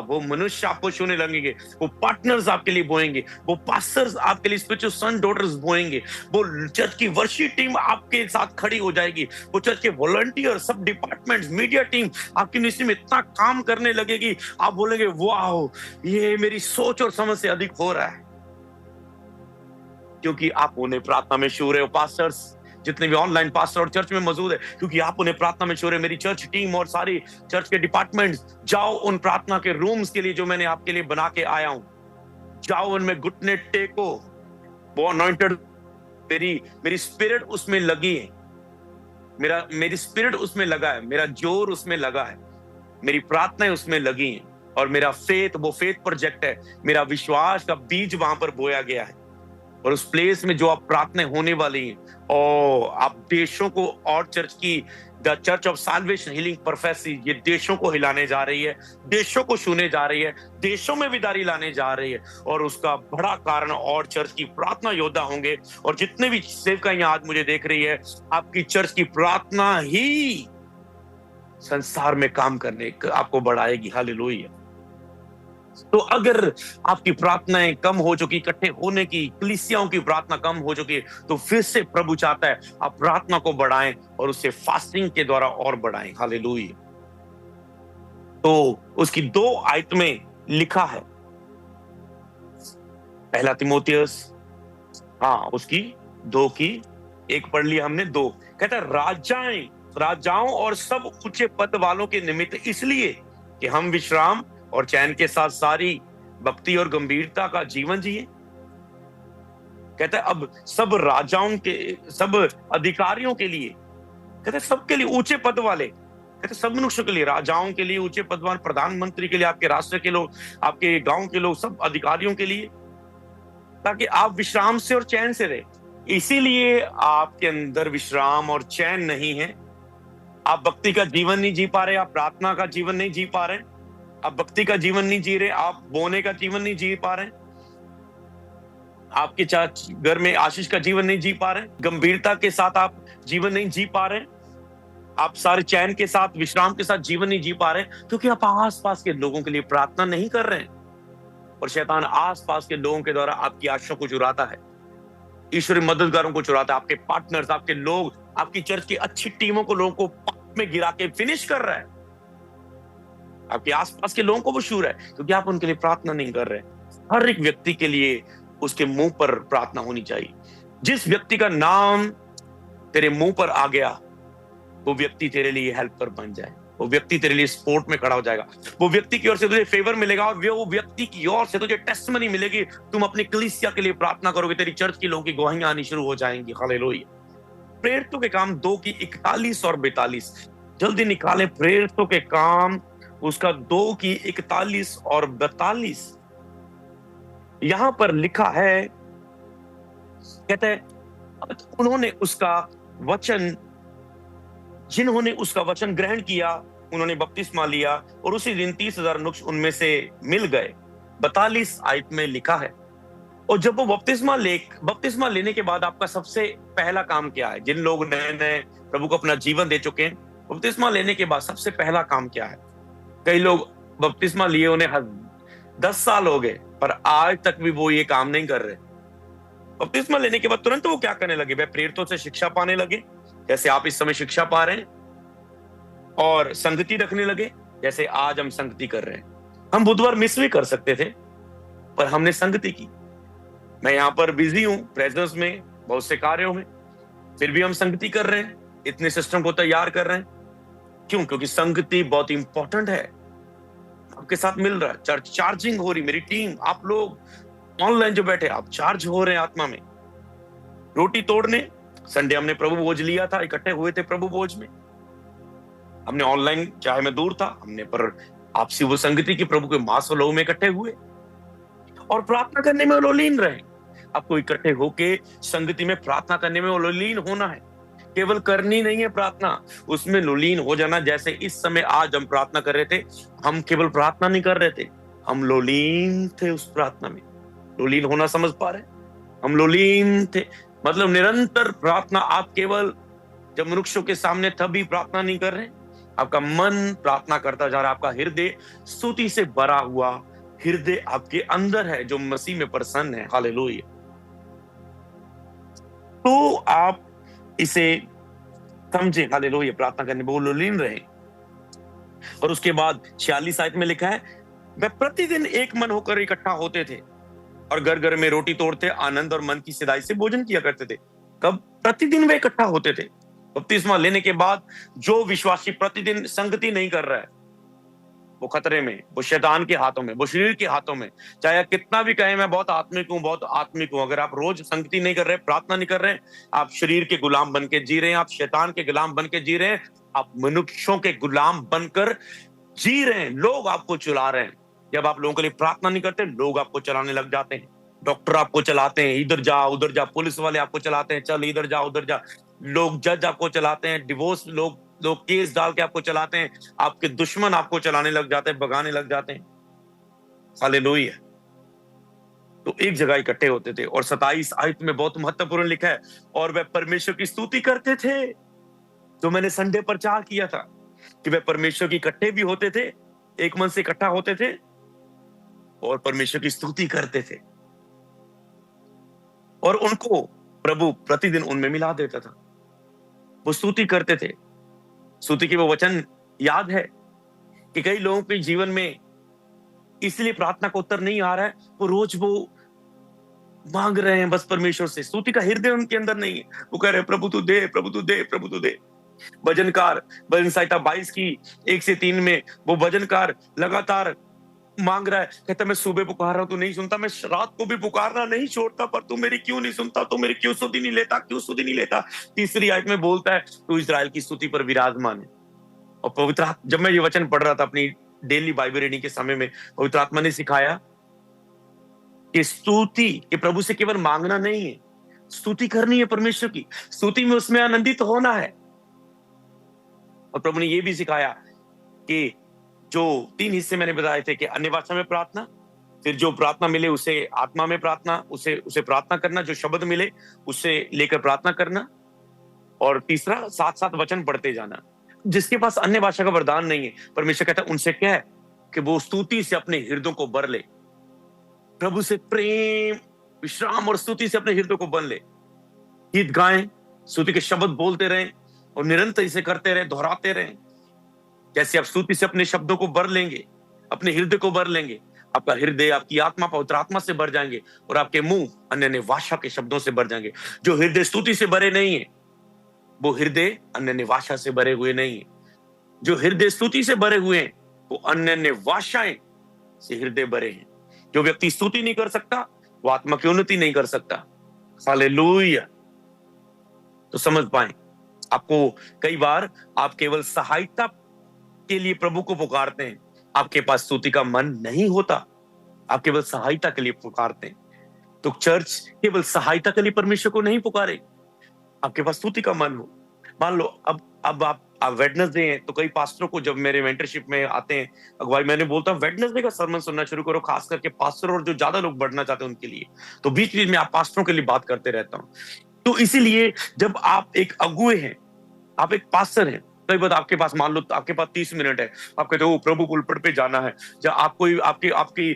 वो मनुष्य आपको छूने लगेंगे, वो पार्टनर्स आपके लिए बोएंगे, वो पास्टर्स आपके लिए स्पिरिचुअल सन डॉटर्स बोएंगे, वो चर्च की वर्शिप टीम आपके साथ खड़ी हो जाएगी, वो चर्च के वॉलंटियर, सब डिपार्टमेंट्स, मीडिया टीम आपकी मिनिस्ट्री में इतना काम करने लगेगी, आप बोलेंगे वाह, ये मेरी सोच और समझ से अधिक हो रहा है, क्योंकि आप उन्हें प्रार्थना में छू रहे हो। पास्टर्स जितने भी ऑनलाइन पास्टर और चर्च में मौजूद है, क्योंकि आप उन्हें प्रार्थना में छू रहे। मेरी चर्च टीम और सारी चर्च के डिपार्टमेंट्स, जाओ उन प्रार्थना के रूम्स के लिए जो मैंने आपके लिए बना के आया हूं, जाओ उनमें घुटने टेको। वो अनॉइंटेड, मेरी स्पिरिट उसमें लगी है, मेरी स्पिरिट उसमें लगा है, मेरा जोर उसमें लगा है, मेरी प्रार्थनाएं उसमें लगी हैं, और मेरा फेथ, वो फेथ प्रोजेक्ट है, मेरा विश्वास का बीज वहां पर बोया गया है। और उस प्लेस में जो आप प्रार्थना होने वाली हैं, और आप देशों को, और चर्च की the church of solvation healing prophecy, ये देशों को हिलाने जा रही है, देशों को छूने जा रही है, देशों में विदारी लाने जा रही है। और उसका बड़ा कारण और चर्च की प्रार्थना योद्धा होंगे। और जितने भी सेवकाएं आज मुझे देख रही है, आपकी चर्च की प्रार्थना ही संसार में काम करने आपको बढ़ाएगी। हालेलुया। तो अगर आपकी प्रार्थनाएं कम हो चुकी, इकट्ठे होने की, कलीसियाओं की प्रार्थना कम हो चुकी, तो फिर से प्रभु चाहता है आप प्रार्थना को बढ़ाएं और उसे फास्टिंग के द्वारा और बढ़ाएं। हालेलुया। तो उसकी 2 आयत में लिखा है, पहला तिमोथियस, हाँ उसकी 2 की 1 पढ़ लिया हमने, 2 कहता है राजाओं और सब ऊंचे पद वालों के निमित्त, इसलिए कि हम विश्राम और चैन के साथ सारी भक्ति और गंभीरता का जीवन जिए। कहता है अब सब राजाओं के, सब अधिकारियों के लिए, कहते हैं सबके लिए, ऊंचे पद वाले, कहते सब मनुष्यों के लिए, राजाओं के लिए, ऊंचे पद वाले, प्रधानमंत्री के लिए, आपके राष्ट्र के लोग, आपके गांव के लोग, सब अधिकारियों के लिए, ताकि आप विश्राम से और चैन से रहे। इसीलिए आपके अंदर विश्राम और चैन नहीं है। आप भक्ति का जीवन नहीं जी पा रहे, आप प्रार्थना का जीवन नहीं जी पा रहे, आप भक्ति का जीवन नहीं जी रहे, आप बोने का जीवन नहीं जी पा रहे, आपके घर में आशीष का जीवन नहीं जी पा रहे, गंभीरता के साथ आप जीवन नहीं जी पा रहे, आप सारे चैन के साथ, विश्राम के साथ जीवन नहीं जी पा रहे, क्योंकि आप आसपास के लोगों के लिए प्रार्थना नहीं कर रहे हैं। और शैतान आसपास के लोगों के द्वारा आपकी आशाओं को चुराता है, ईश्वरीय मददगारों को चुराता है, आपके पार्टनर्स, आपके लोग, आपकी चर्च की अच्छी टीमों को, लोगों को पाप में गिरा के फिनिश कर रहा है। आपके आसपास के लोगों को वो छू रहा है, क्योंकि आप उनके लिए प्रार्थना नहीं कर रहे। हर एक व्यक्ति के लिए उसके मुंह पर प्रार्थना होनी चाहिए। जिस व्यक्ति का नाम तेरे मुंह पर आ गया, वो व्यक्ति तेरे लिए हेल्पर बन जाए, वो व्यक्ति तेरे लिए सपोर्ट में खड़ा हो जाएगा, वो व्यक्ति की ओर से तुझे फेवर मिलेगा, और वो व्यक्ति की ओर से तुझे टेस्टिमनी मिलेगी। तुम अपनी कलीसिया के लिए प्रार्थना करोगे, तेरी चर्च के लोगों की गवाहियां आनी शुरू हो जाएंगी। हालेलुया। प्रेरितों के काम 2 की 41 और 42, जल्दी निकाले प्रेरितों के काम, उसका 2 की 41 और 42। यहां पर लिखा है, कहते हैं उन्होंने उसका वचन, जिन्होंने उसका वचन ग्रहण किया, उन्होंने बपतिस्मा लिया, और उसी दिन 30,000 मनुष्य उनमें से मिल गए। 42 आयत में लिखा है। और जब वो बपतिस्मा लेने के बाद आपका सबसे पहला काम क्या है? जिन लोग नए नए प्रभु को अपना जीवन दे चुके हैं, बपतिस्मा लेने के बाद सबसे पहला काम क्या है? कई लोग बपतिस्मा लिए उन्हें 10 साल हो गए, पर आज तक भी वो ये काम नहीं कर रहे। बपतिस्मा लेने के बाद तुरंत वो क्या करने लगे? वे प्रेरितों से शिक्षा पाने लगे, जैसे आप इस समय शिक्षा पा रहे हैं, और संगति रखने लगे, जैसे आज हम संगति कर रहे हैं। हम बुधवार मिस भी कर सकते थे, पर हमने संगति की। मैं यहाँ पर बिजी हूं प्रेजेंस में, बहुत से कार्यों में, फिर भी हम संगति कर रहे हैं, इतने सिस्टम को तैयार कर रहे हैं। क्यों? क्योंकि संगति बहुत इंपॉर्टेंट है। आपके साथ मिल रहा है, चर्च चार्जिंग हो रही, मेरी टीम, आप लोग ऑनलाइन जो बैठे, आप चार्ज हो रहे हैं आत्मा में। रोटी तोड़ने संडे हमने प्रभु भोज लिया था, इकट्ठे हुए थे प्रभु भोज में। हमने ऑनलाइन, चाहे मैं दूर था, हमने पर आपसी वो संगति की, प्रभु के मांस और लहू में इकट्ठे हुए और प्रार्थना करने में लोलीन रहे। आपको इकट्ठे होके संगति में प्रार्थना करने में लोलीन होना है, केवल करनी नहीं है प्रार्थना, उसमें लोलीन हो जाना। जैसे इस समय आज हम प्रार्थना कर रहे थे, हम केवल प्रार्थना नहीं कर रहे थे, हम लोलीन थे उस प्रार्थना में। लोलीन होना समझ पा रहे? हम लोलीन थे, मतलब निरंतर प्रार्थना। आप केवल जब मनुष्यों के सामने तभी प्रार्थना नहीं कर रहे, आपका मन प्रार्थना करता जा रहा है, आपका हृदय स्तुति से भरा हुआ हृदय आपके अंदर है, जो मसीह में प्रसन्न है। हालेलुया। तो आप इसे समझे, हालेलुया, प्रार्थना करने में लोलीन रहे। और उसके बाद 46 आयत में लिखा है, वे प्रतिदिन एक मन होकर इकट्ठा होते थे और घर घर में रोटी तोड़ते, आनंद और मन की सिधाई से भोजन किया करते थे। कब? प्रतिदिन वे इकट्ठा होते थे। बपतिस्मा लेने के बाद जो विश्वासी प्रतिदिन संगति नहीं कर रहा है, वो खतरे में, वो शैतान के हाथों में, वो शरीर के हाथों में। चाहे आप कितना भी कहें मैं बहुत आत्मिक हूं, बहुत आत्मिक हूं, अगर आप रोज संगति नहीं कर रहे, प्रार्थना नहीं कर रहे, आप शरीर के गुलाम बन के जी रहे हैं, आप शैतान के गुलाम बन के जी रहे हैं, आप मनुष्यों के गुलाम बनकर जी रहे हैं। लोग आपको चला रहे हैं। जब आप लोगों के लिए प्रार्थना नहीं करते, लोग आपको चलाने लग जाते हैं। डॉक्टर आपको चलाते हैं, इधर जा उधर जा, पुलिस वाले आपको चलाते हैं, चल इधर जा उधर जा, लोग जज आपको चलाते हैं, डिवोर्स लोग केस डाल के आपको चलाते हैं, आपके दुश्मन आपको चलाने लग जाते हैं, भगाने लग जाते हैं। हालेलुया। तो एक जगह इकट्ठे होते थे। और 27 आयत में बहुत महत्वपूर्ण लिखा है, और वे परमेश्वर की स्तुति करते थे। जो मैंने संडे प्रचार किया था कि वे परमेश्वर की इकट्ठे भी होते थे, एक मन से इकट्ठा होते थे, और परमेश्वर की स्तुति करते थे, और उनको प्रभु प्रतिदिन उनमें मिला देता था। वो स्तुति करते थे। स्तुति के वो वचन याद है कि कई लोगों के जीवन में इसलिए प्रार्थना का उत्तर नहीं आ रहा है, वो रोज वो मांग रहे हैं बस परमेश्वर से, स्तुति का हृदय उनके अंदर नहीं है। वो कह रहे हैं प्रभु तू दे, प्रभु तू दे, प्रभु तू दे। भजनकार भजन संहिता 22 की 1 से 3 में वो भजनकार लगातार मांग रहा है, कहता मैं सुबह पुकार रहा हूं तू नहीं सुनता, मैं रात को भी पुकारना नहीं छोड़ता, पर तू मेरी क्यों नहीं सुनता, तू मेरी क्यों स्तुति नहीं लेता, क्यों स्तुति नहीं लेता। तीसरी आयत में बोलता है तू इस्राएल की स्तुति पर विराजमान है। और पवित्र जब मैं ये वचन पढ़ रहा था अपनी डेली बाइबल रीडिंग के समय में, पवित्र आत्मा ने सिखाया कि स्तुति के प्रभु से केवल मांगना नहीं है, स्तुति करनी है परमेश्वर की, स्तुति में उसमें आनंदित होना है। और प्रभु ने यह भी सिखाया कि जो 3 हिस्से मैंने बताए थे कि अन्य भाषा में प्रार्थना, फिर जो प्रार्थना मिले उसे आत्मा में प्रार्थना, उसे प्रार्थना करना, जो शब्द मिले उसे लेकर प्रार्थना करना, और तीसरा साथ साथ वचन पढ़ते जाना। जिसके पास अन्य भाषा का वरदान नहीं है, परमेश्वर कहता है उनसे कह कि वो स्तुति से अपने हृदय को भर ले, प्रभु से प्रेम विश्राम और स्तुति से अपने हृदय को भर ले। गीत गाएं, स्तुति के शब्द बोलते रहें और निरंतर इसे करते रहें, दोहराते रहें। जैसे आप स्तुति से अपने शब्दों को भर लेंगे, अपने हृदय को भर लेंगे, आपका हृदय, आपकी आत्मा पवित्र आत्मा से भर जाएंगे, और आपके मुंह अन्य भाषा के शब्दों से भर जाएंगे। जो हृदय स्तुति से भरे नहीं है, वो हृदय अन्य भाषा से भरे हुए नहीं है। जो हृदय स्तुति से भरे हुए हैं, वो अन्य भाषाएं से हृदय भरे हैं। जो व्यक्ति स्तुति नहीं कर सकता, वो आत्मा की उन्नति नहीं कर सकता। हालेलुया। तो समझ पाए, आपको कई बार आप केवल सहायता के लिए प्रभु को पुकारते हैं, आपके पास स्तुति का मन नहीं होता, आप केवल सहायता के लिए पुकारते हैं। तो चर्च केवल सहायता के लिए परमेश्वर को नहीं पुकारे, आपके पास स्तुति का मन हो। मान लो अब आप वेडनेसडे हैं, तो कई पास्टरों को जब मेरे मेंटरशिप में आते हैं अगुवाई, मैंने बोलता हूं वेडनेसडे का सरमन सुनना शुरू करो, खास करके पास्टर और जो ज्यादा लोग बढ़ना चाहते हैं उनके लिए। तो बीच बीच में आप पास्टरों के लिए बात करते रहता हूं। तो इसीलिए जब आप एक अगुए हैं, आप एक पास्टर हैं, कई बार आपके पास मान लो आपके पास 30 मिनट है, आप कहते हो प्रभु पुलपट पे जाना है, जब आपको आपकी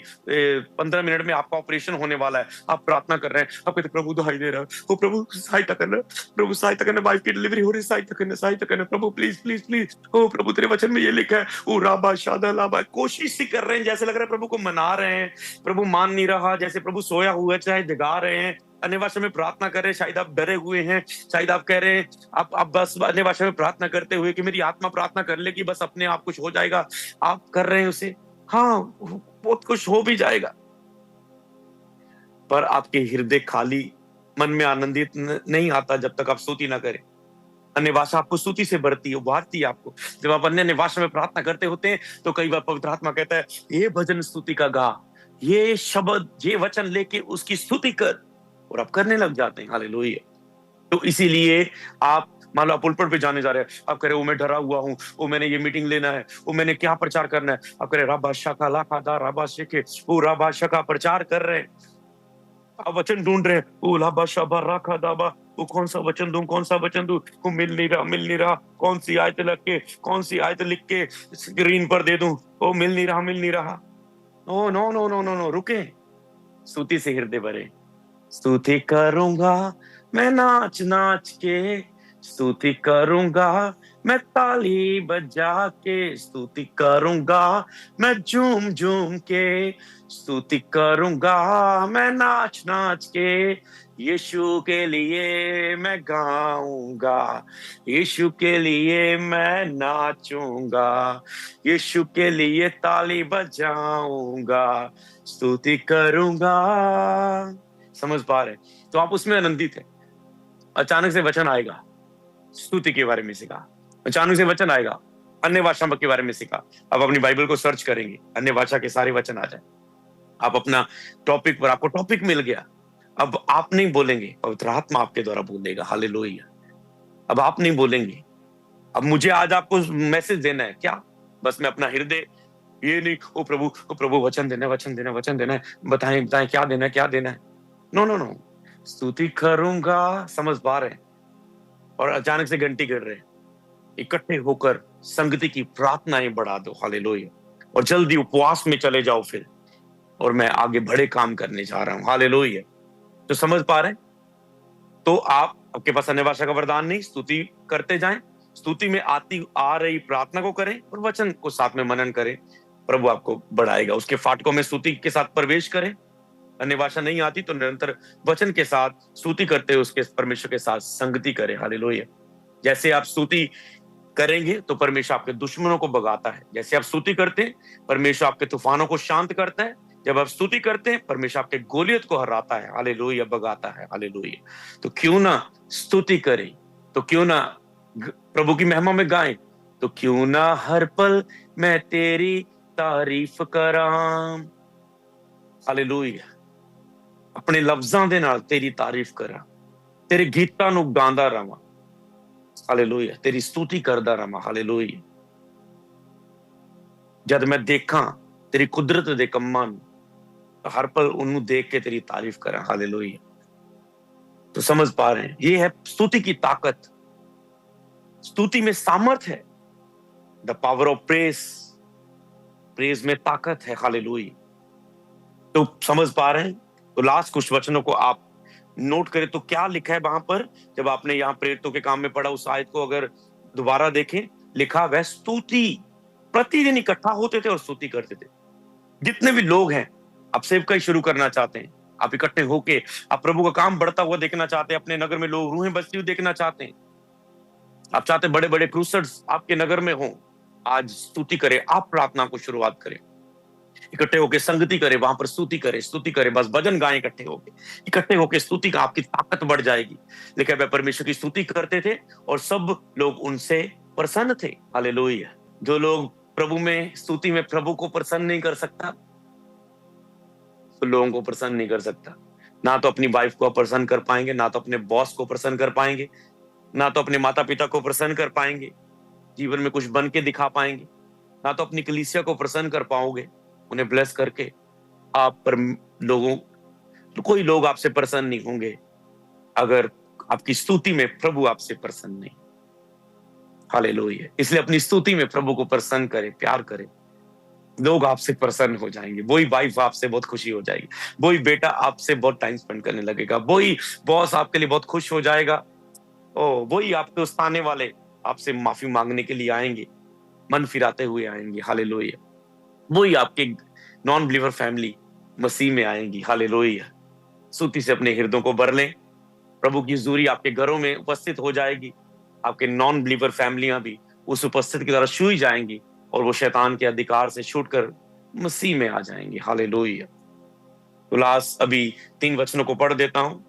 15 मिनट में आपका ऑपरेशन होने वाला है, आप प्रार्थना कर रहे हैं, आप कहते प्रभु दुहाई दे रहा है, ओ प्रभु सहायता करना, प्रभु सहायता करना, वाइफ की डिलीवरी हो रही है, सहायता करना प्रभु, प्लीज प्लीज प्लीज, ओ प्रभु तेरे वचन में ये लिखा है, ओ राबा शादा लाबा। कोशिश ही कर रहे हैं, जैसे लग रहा है प्रभु को मना रहे हैं, प्रभु मान नहीं रहा, जैसे प्रभु सोया हुआ है, चाहे जगा रहे हैं, अन्य भाषा में प्रार्थना कर रहे हैं, शायद आप डरे हुए हैं, शायद आप कह रहे हैं, आप बस अन्य भाषा में प्रार्थना करते हुए कि मेरी आत्मा प्रार्थना कर ले कि बस अपने आप कुछ हो जाएगा, आप कर रहे हैं उसे, हाँ बहुत कुछ हो भी जाएगा, पर आपके हृदय खाली, मन में आनंदित नहीं आता जब तक आप स्तुति ना करें। अन्य भाषा आपको स्तुति से भरती है, उभारती है आपको। जब आप अन्य भाषा में प्रार्थना करते होते हैं तो कई बार पवित्र आत्मा कहता है ये भजन स्तुति का गा, ये शब्द, ये वचन लेके उसकी स्तुति कर, और आप करने लग जाते हैं। हालेलुया। तो इसीलिए आप मान लो आप पुलपट पे जाने जा रहे हैं, आप कह रहे हो मैं डरा हुआ हूँ, वो मैंने ये मीटिंग लेना है, वो मैंने क्या प्रचार करना है, आप कह रहे राबाशा का लाखा दा राबाशे के, वो राबाशा का प्रचार कर रहे हैं, आप वचन ढूंढ रहे हैं, वो लाबाशा बा राखा दाबा, वो कौन सा वचन दूं, कौन सा वचन दूं, वो मिल नहीं रहा, कौन सी आयत लग के, कौन सी आयत लिख के स्क्रीन पर दे दूं, वो मिल नहीं रहा। No no no no no no, रुके, स्तुति से हृदय भरे। स्तुति करूंगा मैं नाच नाच के, स्तुति करूंगा मैं ताली बजा के, स्तुति करूंगा मैं झूम झूम के, स्तुति करूंगा मैं नाच नाच के, यीशु के लिए मैं गाऊंगा, यीशु के लिए मैं नाचूंगा, यीशु के लिए ताली बजाऊंगा, स्तुति करूंगा। समझ पा रहे? तो आप उसमें आनंदित है। अचानक से वचन आएगा, स्तुति के बारे में सीखा, अचानक से वचन आएगा, अन्य भाषा के बारे में सीखा, अब अपनी बाइबल को सर्च करेंगे, अन्य भाषा के सारे वचन आ जाए, आप अपना टॉपिक पर, आपको टॉपिक मिल गया, अब आप नहीं बोलेंगे, पवित्र आत्मा आपके द्वारा बोलेगा। हालेलुया। अब आप नहीं बोलेंगे, अब मुझे आज आपको मैसेज देना है क्या, बस मैं अपना हृदय, ये नहीं ओ प्रभु वचन देना है, बताएं क्या देना है। नो, स्तुति करूंगा, समझ पा रहे हैं? और अचानक से घंटी गिर रहे हैं, इकट्ठे होकर संगति की प्रार्थनाएं बढ़ा दो। हालेलुया। और जल्दी उपवास में चले जाओ, फिर और मैं आगे बड़े काम करने जा रहा हूं। हालेलुया। तो समझ पा रहे हैं? तो आपके पास अन्य भाषा का वरदान नहीं, स्तुति करते जाएं, स्तुति में आ रही प्रार्थना को करें और वचन को साथ में मनन करें, प्रभु आपको बढ़ाएगा। उसके फाटकों में स्तुति के साथ प्रवेश करें। अन्य भाषा नहीं आती तो निरंतर वचन के साथ स्तुति करते हुए उसके परमेश्वर के साथ संगति करें। हालेलुया। जैसे आप स्तुति करेंगे तो परमेश्वर आपके दुश्मनों को भगाता है। जैसे आप स्तुति करते हैं, परमेश्वर आपके तूफानों को शांत करता है। जब आप स्तुति करते हैं, परमेश्वर आपके गोलियत को हराता है। हालेलुया, भगाता है। हालेलुया। तो क्यों ना स्तुति करें, तो क्यों ना प्रभु की महिमा में गाएं, तो क्यों ना हर पल मैं तेरी तारीफ करां। हालेलुया। अपने लफ्जां दे नाल तेरी तारीफ करा, तेरे गीतां नूं गांदा रहां। हालेलुया। तेरी स्तुति करदा रहां। हालेलुया। जद मैं देखा तेरी कुदरत दे कम्मां नूं, हर पल उन्हें देख के तेरी तारीफ करा। हालेलुया। तो समझ पा रहे हैं, ये है स्तुति की ताकत। स्तुति में सामर्थ है। The power of praise, praise में ताकत है। हालेलुया। तो समझ पा रहे हैं? तो लास्ट कुछ वचनों को आप नोट करें तो क्या लिखा है वहां पर, जब आपने यहाँ प्रेरितों के काम में पढ़ा उस आयत को अगर दोबारा देखें, लिखा वह स्तुति प्रतिदिन इकट्ठा होते थे और स्तुति करते थे। जितने भी लोग हैं, आप सेवकाई शुरू करना चाहते हैं, आप इकट्ठे होके आप प्रभु का काम बढ़ता हुआ देखना चाहते हैं, अपने नगर में लोग रूहें बसती हुई देखना चाहते हैं, आप चाहते हैं बड़े बड़े क्रूसर्स आपके नगर में हों, आज स्तुति करें। आप प्रार्थना को शुरुआत करें, इकट्ठे होके संगति करें, वहां पर स्तुति करें, बस भजन गाएं। इकट्ठे होके स्तुति का आपकी ताकत बढ़ जाएगी। लिखा है परमेश्वर की स्तुति करते थे और सब लोग उनसे प्रसन्न थे। हालेलुया। जो लोग प्रभु में स्तुति में प्रभु को प्रसन्न नहीं कर सकता, तो लोगों को प्रसन्न नहीं कर सकता। ना तो अपनी वाइफ को प्रसन्न कर पाएंगे, ना तो अपने बॉस को प्रसन्न कर पाएंगे, ना तो अपने माता पिता को प्रसन्न कर पाएंगे, जीवन में कुछ बन के दिखा पाएंगे, ना तो अपनी कलीसिया को प्रसन्न कर पाओगे उन्हें ब्लेस करके। आप पर लोगों, कोई लोग आपसे प्रसन्न नहीं होंगे अगर आपकी स्तुति में प्रभु आपसे प्रसन्न नहीं। हालेलुया। इसलिए अपनी स्तुति में प्रभु को प्रसन्न करें, प्यार करें, लोग आपसे प्रसन्न हो जाएंगे। वही वाइफ आपसे बहुत खुशी हो जाएगी, वही बेटा आपसे बहुत टाइम स्पेंड करने लगेगा, वही बॉस आपके लिए बहुत खुश हो जाएगा, वही आपके उस्ताने वाले आपसे माफी मांगने के लिए आएंगे, मन फिराते हुए आएंगे। हालेलुया। वही आपके नॉन बिलीवर फैमिली मसीह में आएंगी। हालेलुया। स्तुति से अपने हृदयों को भर लें, प्रभु की हुजूरी आपके घरों में उपस्थित हो जाएगी। आपके नॉन बिलीवर फैमिलियां भी उस उपस्थित की तरह छुई जाएंगी और वो शैतान के अधिकार से छूटकर मसीह में आ जाएंगे। हालेलुया। तो लास्ट अभी 3 वचनों को पढ़ देता हूं,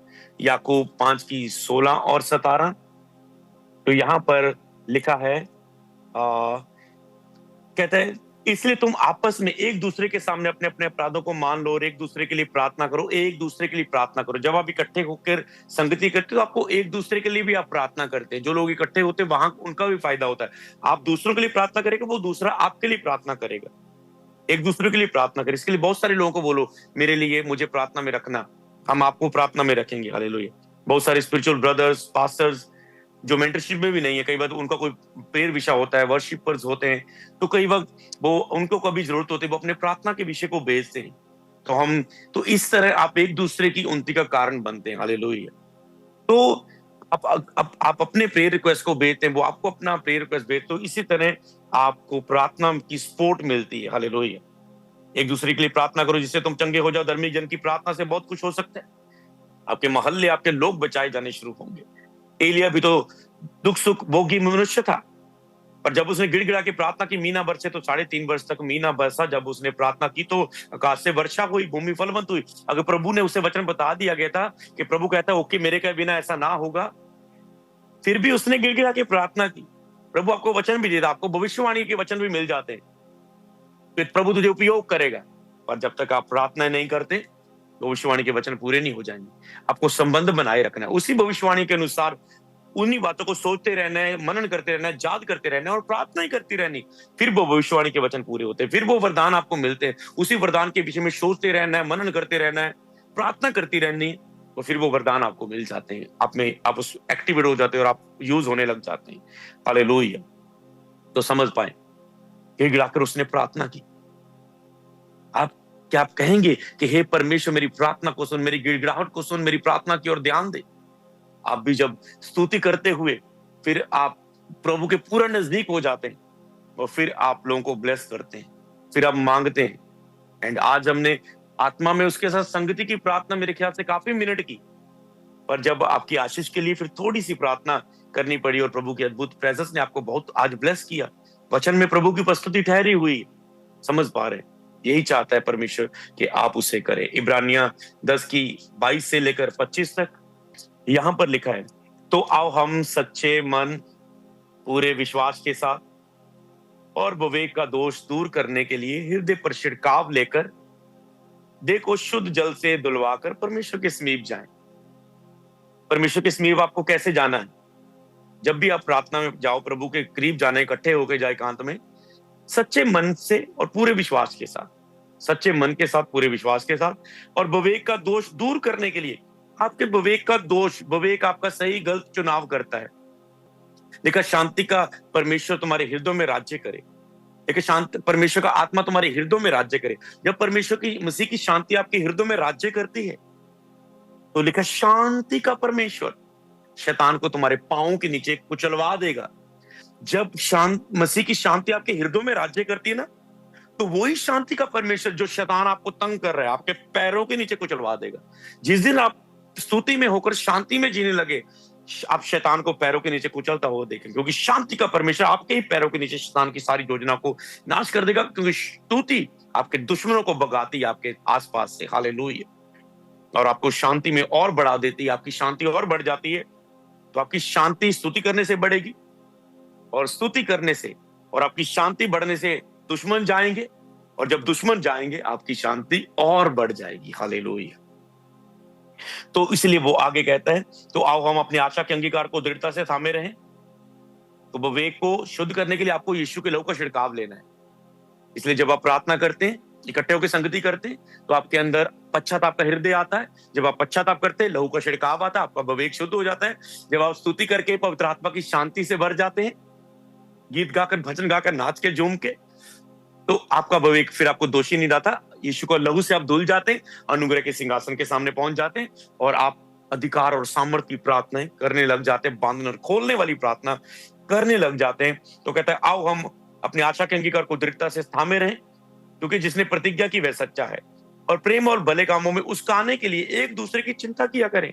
याकूब 5:16 और 17। तो यहां पर लिखा है, कहता है इसलिए तुम आपस में एक दूसरे के सामने अपने अपने अपराधों को मान लो और एक दूसरे के लिए प्रार्थना करो। एक दूसरे के लिए प्रार्थना करो। जब आप इकट्ठे होकर संगति करते हो तो आपको एक दूसरे के लिए भी आप प्रार्थना करते हैं। जो लोग इकट्ठे होते हैं वहां उनका भी फायदा होता है। आप दूसरों के लिए प्रार्थना करेगा, वो दूसरा आपके लिए प्रार्थना करेगा। एक दूसरे के लिए प्रार्थना करें। इसके लिए बहुत सारे लोगों को बोलो मेरे लिए, मुझे प्रार्थना में रखना, हम आपको प्रार्थना में रखेंगे। हालेलुया। बहुत सारे स्पिरिचुअल ब्रदर्स, पास्टर्स जो मेंटरशिप में भी नहीं है, कई बार उनका कोई प्रेयर विषय होता है, वर्शिपर्स होते हैं, तो कई वक्त वो उनको कभी जरूरत होती है, वो अपने प्रार्थना के विषय को भेजते हैं। तो इस तरह आप एक दूसरे की उन्नति का कारण बनते हैं। हालेलुया। तो आप अपने प्रेयर रिक्वेस्ट को भेजते हैं, वो आपको अपना प्रेयर रिक्वेस्ट भेजते हो। इसी तरह आपको प्रार्थना की सपोर्ट मिलती है। हालेलुया। एक दूसरे के लिए प्रार्थना करो जिससे तुम चंगे हो जाओ। धर्मी जन की प्रार्थना से बहुत कुछ हो सकता है। आपके मोहल्ले, आपके लोग बचाए जाने शुरू होंगे। एलिया भी तो दुख सुख भोगी मनुष्य था, पर जब उसने गिड़गिड़ा के प्रार्थना की, मीना बरसे, तो 3.5 वर्ष तक मीना बरसा। जब उसने प्रार्थना की तो आकाश से वर्षा हुई, भूमि फलवंत हुई। अगर प्रभु ने उसे वचन बता दिया गया था कि प्रभु कहता है ओके मेरे कहे बिना ऐसा ना होगा, फिर भी उसने गिड़गिड़ा के प्रार्थना की। प्रभु आपको वचन भी देता, आपको भविष्यवाणी के वचन भी मिल जाते हैं, तो प्रभु तुझे उपयोग करेगा। पर जब तक आप प्रार्थना नहीं करते, भविष्यवाणी के वचन पूरे नहीं हो जाएंगे। आपको संबंध बनाए रखना है, उसी भविष्यवाणी के अनुसार उन्हीं बातों को सोचते रहना है, मनन करते रहना है, याद करते रहना है और प्रार्थना ही करती रहनी। फिर वो भविष्यवाणी के वचन पूरे होते हैं, फिर वो वरदान आपको मिलते हैं। उसी वरदान के विषय में सोचते रहना है, मनन करते रहना है, प्रार्थना करती रहनी, और फिर वो वरदान आपको मिल जाते हैं। आप उस एक्टिवेट हो जाते हैं और आप यूज होने लग जाते हैं। हालेलुया। तो समझ पाए, गिड़गिड़ाकर उसने प्रार्थना की। आप क्या आप कहेंगे कि हे परमेश्वर मेरी प्रार्थना को सुन, मेरी गिड़गिड़ाहट को सुन, मेरी प्रार्थना की ओर ध्यान दे? आप भी जब स्तुति करते हुए फिर आप प्रभु के पूरा नजदीक हो जाते हैं और फिर आप लोगों को ब्लेस करते हैं, फिर आप मांगते हैं। एंड आज हमने आत्मा में उसके साथ संगति की प्रार्थना मेरे ख्याल से काफी मिनट की, पर जब आपकी आशीष के लिए फिर थोड़ी सी प्रार्थना करनी पड़ी और प्रभु की अद्भुत प्रेजेंस ने आपको बहुत आज ब्लेस किया। वचन में प्रभु की उपस्थिति ठहरी हुई, समझ पा रहे हैं? यही चाहता है परमेश्वर कि आप उसे करें। इब्रानिया 10 की 22 से लेकर 25 तक यहां पर लिखा है, तो आओ हम सच्चे मन, पूरे विश्वास के साथ और विवेक का दोष दूर करने के लिए हृदय पर छिड़काव लेकर देखो शुद्ध जल से धुलवाकर परमेश्वर के समीप जाएं। परमेश्वर के समीप आपको कैसे जाना है? जब भी आप प्रार्थना में जाओ, प्रभु के करीब जाना, इकट्ठे होकर जाए एकांत में, सच्चे मन से और पूरे विश्वास के साथ, सच्चे मन के साथ, पूरे विश्वास के साथ, और विवेक का दोष दूर करने के लिए। आपके विवेक का दोष, विवेक आपका सही गलत चुनाव करता है। देखा, शांति का परमेश्वर तुम्हारे हृदय में राज्य करे। देखिए, शांत परमेश्वर का आत्मा तुम्हारे हृदय में राज्य करे। जब परमेश्वर की, मसीह की शांति आपके हृदय में राज्य करती है, तो लिखा शांति का परमेश्वर शैतान को तुम्हारे पांवों के नीचे कुचलवा देगा। जब मसीह की शांति आपके हृदय में राज्य करती है ना, तो वही शांति का परमेश्वर जो शैतान आपको तंग कर रहा है, आपके पैरों के नीचे कुचलवा देगा। जिस दिन आप स्तुति में होकर शांति में जीने लगे, आप शैतान को पैरों के नीचे कुचलता हुआ देखें, क्योंकि शांति का परमेश्वर आपके ही पैरों के नीचे शैतान की सारी योजना को नाश कर देगा। क्योंकि स्तुति आपके दुश्मनों को भगाती है आपके आसपास से, हालेलुया, और आपको शांति में और बढ़ा देती है। आपकी शांति और बढ़ जाती है, तो आपकी शांति स्तुति करने से बढ़ेगी, और स्तुति करने से और आपकी शांति बढ़ने से दुश्मन जाएंगे, और जब दुश्मन जाएंगे आपकी शांति और बढ़ जाएगी, हालेलुया। तो इसलिए वो आगे कहता है, तो आओ हम अपनी आशा के अंगीकार को दृढ़ता से थामे रहें। तो विवेक को शुद्ध करने के लिए आपको यीशु के लहू का छिड़काव लेना है। इसलिए जब आप प्रार्थना करते हैं, इकट्ठे होकर संगति करते हैं, तो आपके अंदर पश्चाताप का हृदय आता है। जब आप पश्चाताप करते हैं, लहू का छिड़काव आता है, आपका विवेक शुद्ध हो जाता है। जब आप स्तुति करके पवित्र आत्मा की शांति से भर जाते हैं, गीत गाकर, भजन गाकर, नाच के, झूम के, तो आपका विवेक फिर आपको दोषी नहीं लाता। यीशु को लहू से आप धुल जाते हैं, अनुग्रह के सिंहासन के सामने पहुंच जाते हैं, और आप अधिकार और सामर्थ्य की प्रार्थनाएं करने लग जाते हैं, बांधने और खोलने वाली प्रार्थना करने लग जाते हैं। तो कहता है, आओ हम अपनी आशा के अंगीकार को दृढ़ता से थामे रहें, क्योंकि जिसने प्रतिज्ञा की वह सच्चा है, और प्रेम और भले कामों में उस्काने के लिए एक दूसरे की चिंता किया करें।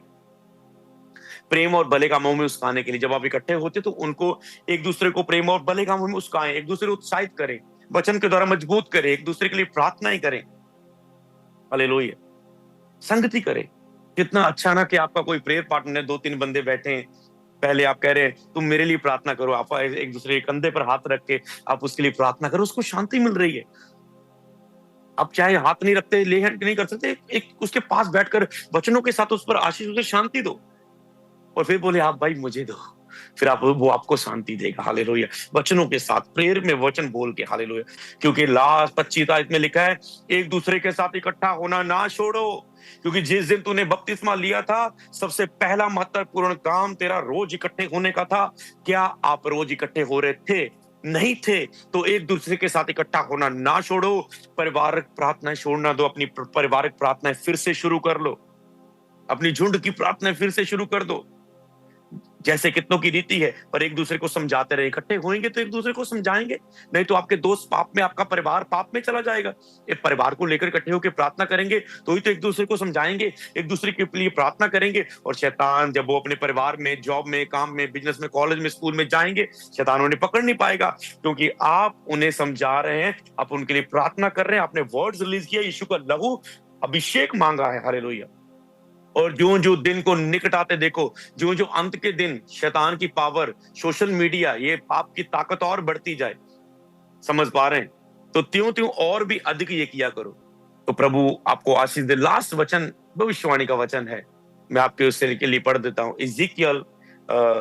प्रेम और भले कामों में उस्काने के लिए जब आप इकट्ठे होते तो उनको, एक दूसरे को प्रेम और भले कामों में उस्काएं, एक दूसरे को उत्साहित करें, वचन के द्वारा मजबूत करें, एक दूसरे के लिए प्रार्थनाएं करें, हालेलुया, संगति करें। कितना अच्छा ना कि आपका कोई प्रेयर पार्टनर है, 2-3 बंदे बैठे हैं, पहले आप कह रहे हैं तुम मेरे लिए प्रार्थना करो, आप एक दूसरे के कंधे पर हाथ रख के आप उसके लिए प्रार्थना करो, उसको शांति मिल रही है। आप चाहे हाथ नहीं रखते, ले हैंड नहीं कर सकते, एक उसके पास बैठकर वचनों के साथ उस पर आशीष, उसे शांति दो, और फिर बोले आप भाई मुझे दो, फिर आप, वो आपको शांति देगा, हालेलुया। वचनों के साथ, प्रेयर में वचन बोल के, हालेलुया। क्योंकि लास्ट 25 आयत में लिखा है, एक दूसरे के साथ इकट्ठा होना ना छोड़ो, क्योंकि जिस दिन तूने बपतिस्मा लिया था, सबसे पहला महत्वपूर्ण काम तेरा रोज इकट्ठे होने का था। क्या आप रोज इकट्ठे हो रहे थे? नहीं थे। तो एक दूसरे के साथ इकट्ठा होना ना छोड़ो। पारिवारिक प्रार्थनाएं छोड़ना दो, अपनी पारिवारिक प्रार्थनाएं फिर से शुरू कर लो, अपनी झुंड की प्रार्थनाएं फिर से शुरू कर दो, जैसे कितनों की रीति है, पर एक दूसरे को समझाते रहे। इकट्ठे होंगे तो एक दूसरे को समझाएंगे, नहीं तो आपके दोस्त पाप में, आपका परिवार पाप में चला जाएगा। एक परिवार को लेकर इकट्ठे होकर प्रार्थना करेंगे तो ही तो एक दूसरे को समझाएंगे, एक दूसरे के लिए प्रार्थना करेंगे। और शैतान जब वो अपने परिवार में, जॉब में, काम में, बिजनेस में, कॉलेज में, स्कूल में जाएंगे, शैतान उन्हें पकड़ नहीं पाएगा, क्योंकि आप उन्हें समझा रहे हैं, आप उनके लिए प्रार्थना कर रहे हैं, आपने वर्ड्स रिलीज किया, यीशु का लहू अभिषेक मांगा है, हालेलुया। और जो जो दिन को निकट आते देखो, जो जो अंत के दिन, शैतान की पावर, सोशल मीडिया, ये पाप की ताकत और बढ़ती जाए, समझ पा रहे हैं? तो त्यों त्यों और भी अधिक ये किया करो। तो प्रभु आपको आशीष दे। लास्ट वचन भविष्यवाणी का वचन है, मैं आपके उससे के लिए पढ़ देता हूँ। इज़िकियल,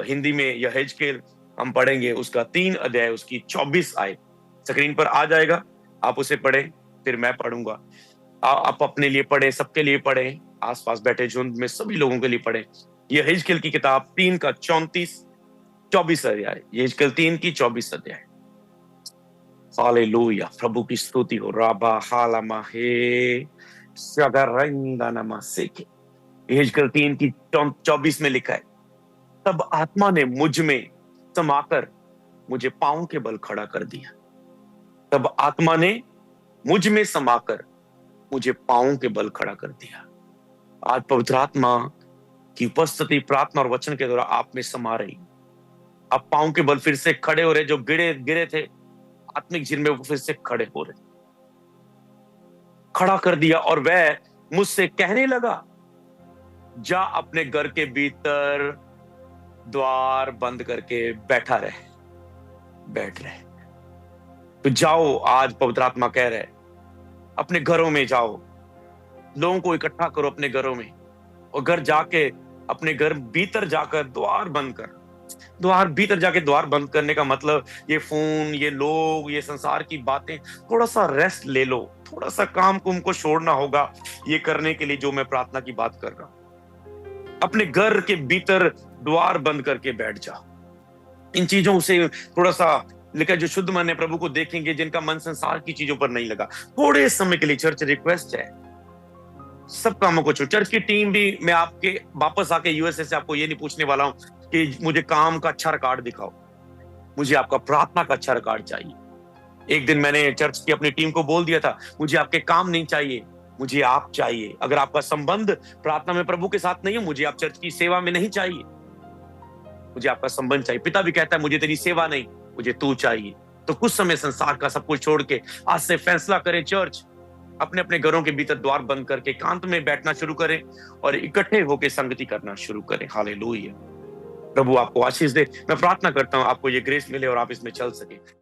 हिंदी में यहेजकेल हम पढ़ेंगे, उसका 3 अध्याय, उसकी 24 आयत स्क्रीन पर आ जाएगा, आप उसे पढ़ें, फिर मैं पढ़ूंगा। आप अपने लिए पढ़ें, सबके लिए पढ़ें, आसपास बैठे झुंड में सभी लोगों के लिए पढ़ें। यहेजकेल की किताब 3 का 34-24 अध्याय, यहेजकेल 3 की 24 अध्याय। हालेलुया, प्रभु की स्तुति हो। राबा हालामा हे सगरंगा नमस्ते। यहेजकेल 3 की 24 में लिखा है, तब आत्मा ने मुझ में समाकर मुझे पांव के बल खड़ा कर दिया। तब आत्मा ने मुझ में समाकर मुझे पांव के बल खड़ा कर दिया। आज पवित्र आत्मा की उपस्थिति प्रार्थना और वचन के द्वारा आप में समा रही। आप पांव के बल फिर से खड़े हो रहे, जो गिरे थे आत्मिक जीवन में, वो फिर से खड़े हो रहे। खड़ा कर दिया और वह मुझसे कहने लगा, जा अपने घर के भीतर द्वार बंद करके बैठ रहे। तो जाओ, आज पवित्र आत्मा कह रहे, अपने घरों में जाओ, लोगों को इकट्ठा करो अपने घरों में, और घर जाके अपने घर भीतर जाकर द्वार बंद कर। भीतर जाके द्वार बंद करने का मतलब ये फोन, ये लोग, ये संसार की बातें, थोड़ा सा रेस्ट ले लो, थोड़ा सा काम कुम को छोड़ना होगा ये करने के लिए जो मैं प्रार्थना की बात कर रहा हूं। अपने घर के भीतर द्वार बंद करके बैठ जाओ। इन चीजों से थोड़ा सा लेकर जो शुद्ध मन है प्रभु को देखेंगे, जिनका मन संसार की चीजों पर नहीं लगा, थोड़े समय के लिए चर्च रिक्वेस्ट है, सब कामों को छोड़। चर्च की टीम भी, मैं आपके वापस आके यूएसए से आपको ये नहीं पूछने वाला हूं कि मुझे काम का अच्छा रिकॉर्ड दिखाओ, मुझे आपका प्रार्थना का अच्छा रिकॉर्ड चाहिए। एक दिन मैंने चर्च की अपनी टीम को बोल दिया था, मुझे आपके काम नहीं चाहिए, मुझे आप चाहिए। अगर आपका संबंध प्रार्थना में प्रभु के साथ नहीं है, मुझे आप चर्च की सेवा में नहीं चाहिए, मुझे आपका संबंध चाहिए। पिता भी कहता है, मुझे तेरी सेवा नहीं, मुझे तू चाहिए। तो कुछ समय संसार का सब कुछ छोड़ के आज से फैसला करें, चर्च अपने अपने घरों के भीतर द्वार बंद करके एकांत में बैठना शुरू करें और इकट्ठे होकर संगति करना शुरू करें। हालेलुया। प्रभु आपको आशीष दे। मैं प्रार्थना करता हूं आपको ये ग्रेस मिले और आप इसमें चल सके।